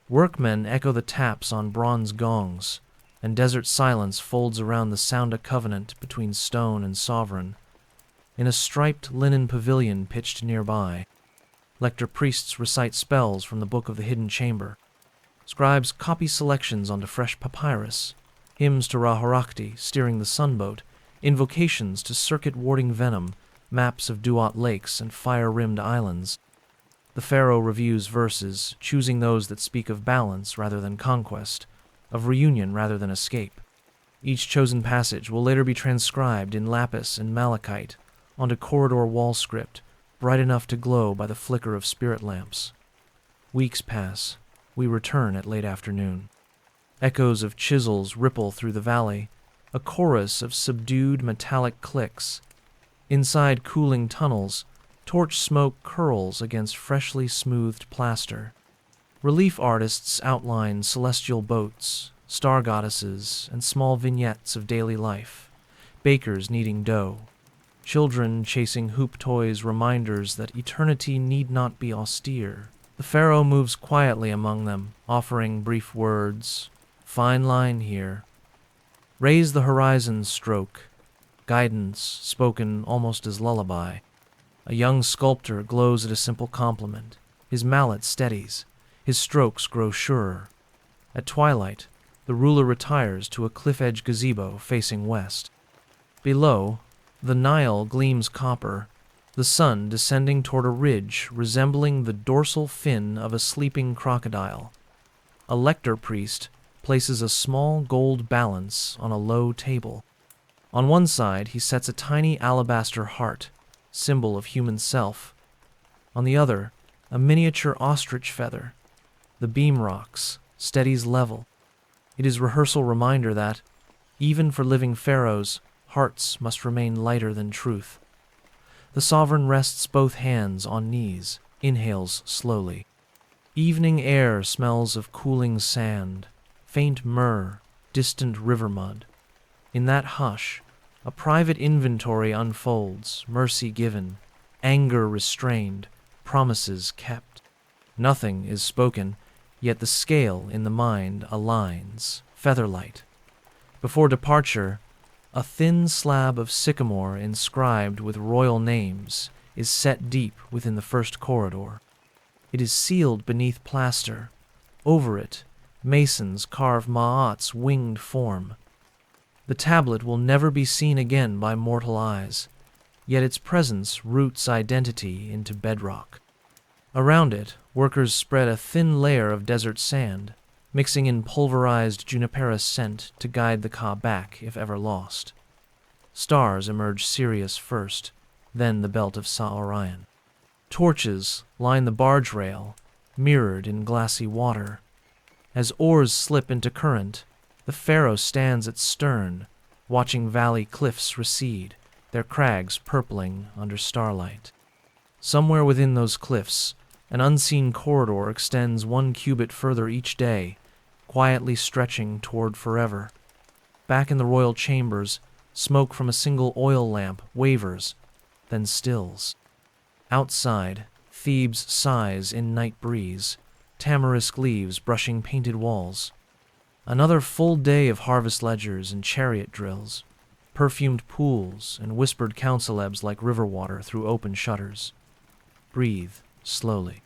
Workmen echo the taps on bronze gongs, and desert silence folds around the sound covenant between stone and sovereign. In a striped linen pavilion pitched nearby, Lector priests recite spells from the Book of the Hidden Chamber. Scribes copy selections onto fresh papyrus, hymns to Ra-Horakhti steering the sunboat, invocations to circuit-warding venom, maps of Duat lakes and fire-rimmed islands. The Pharaoh reviews verses, choosing those that speak of balance rather than conquest, of reunion rather than escape. Each chosen passage will later be transcribed in lapis and malachite onto corridor wall script, bright enough to glow by the flicker of spirit lamps. Weeks pass. We return at late afternoon. Echoes of chisels ripple through the valley, a chorus of subdued metallic clicks. Inside cooling tunnels, torch smoke curls against freshly smoothed plaster. Relief artists outline celestial boats, star goddesses, and small vignettes of daily life. Bakers kneading dough. Children chasing hoop toys, reminders that eternity need not be austere. The Pharaoh moves quietly among them, offering brief words. Fine line here. Raise the horizon stroke. Guidance spoken almost as lullaby. A young sculptor glows at a simple compliment. His mallet steadies. His strokes grow surer. At twilight, the ruler retires to a cliff-edge gazebo facing west. Below, the Nile gleams copper, the sun descending toward a ridge resembling the dorsal fin of a sleeping crocodile. A lector priest places a small gold balance on a low table. On one side, he sets a tiny alabaster heart, symbol of human self. On the other, a miniature ostrich feather. The beam rocks, steadies level. It is rehearsal reminder that, even for living pharaohs, hearts must remain lighter than truth. The sovereign rests both hands on knees, inhales slowly. Evening air smells of cooling sand, faint myrrh, distant river mud. In that hush, a private inventory unfolds, mercy given, anger restrained, promises kept. Nothing is spoken, yet the scale in the mind aligns, featherlight. Before departure, a thin slab of sycamore inscribed with royal names is set deep within the first corridor. It is sealed beneath plaster. Over it, masons carve Ma'at's winged form. The tablet will never be seen again by mortal eyes, yet its presence roots identity into bedrock. Around it, workers spread a thin layer of desert sand, mixing in pulverized juniperus scent to guide the Ka back if ever lost. Stars emerge Sirius first, then the belt of Sa-Orion. Torches line the barge rail, mirrored in glassy water. As oars slip into current, the Pharaoh stands at stern, watching valley cliffs recede, their crags purpling under starlight. Somewhere within those cliffs, an unseen corridor extends 1 cubit further each day, quietly stretching toward forever. Back in the royal chambers, smoke from a single oil lamp wavers, then stills. Outside, Thebes sighs in night breeze, tamarisk leaves brushing painted walls. Another full day of harvest ledgers and chariot drills, perfumed pools and whispered counsel-ebbs like river water through open shutters. Breathe slowly.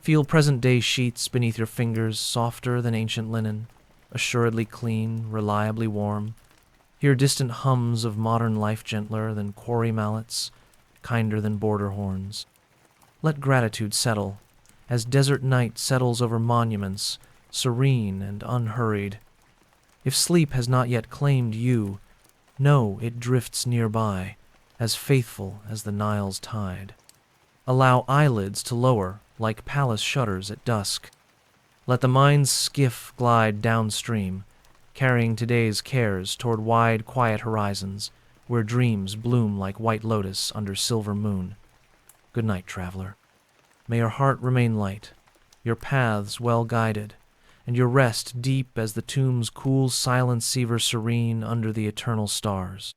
Feel present-day sheets beneath your fingers, softer than ancient linen, assuredly clean, reliably warm. Hear distant hums of modern life, gentler than quarry mallets, kinder than border horns. Let gratitude settle, as desert night settles over monuments, serene and unhurried. If sleep has not yet claimed you, know it drifts nearby, as faithful as the Nile's tide. Allow eyelids to lower like palace shutters at dusk. Let the mind's skiff glide downstream, carrying today's cares toward wide, quiet horizons, where dreams bloom like white lotus under silver moon. Good night, traveler. May your heart remain light, your paths well guided, and your rest deep as the tomb's cool silence sever serene under the eternal stars.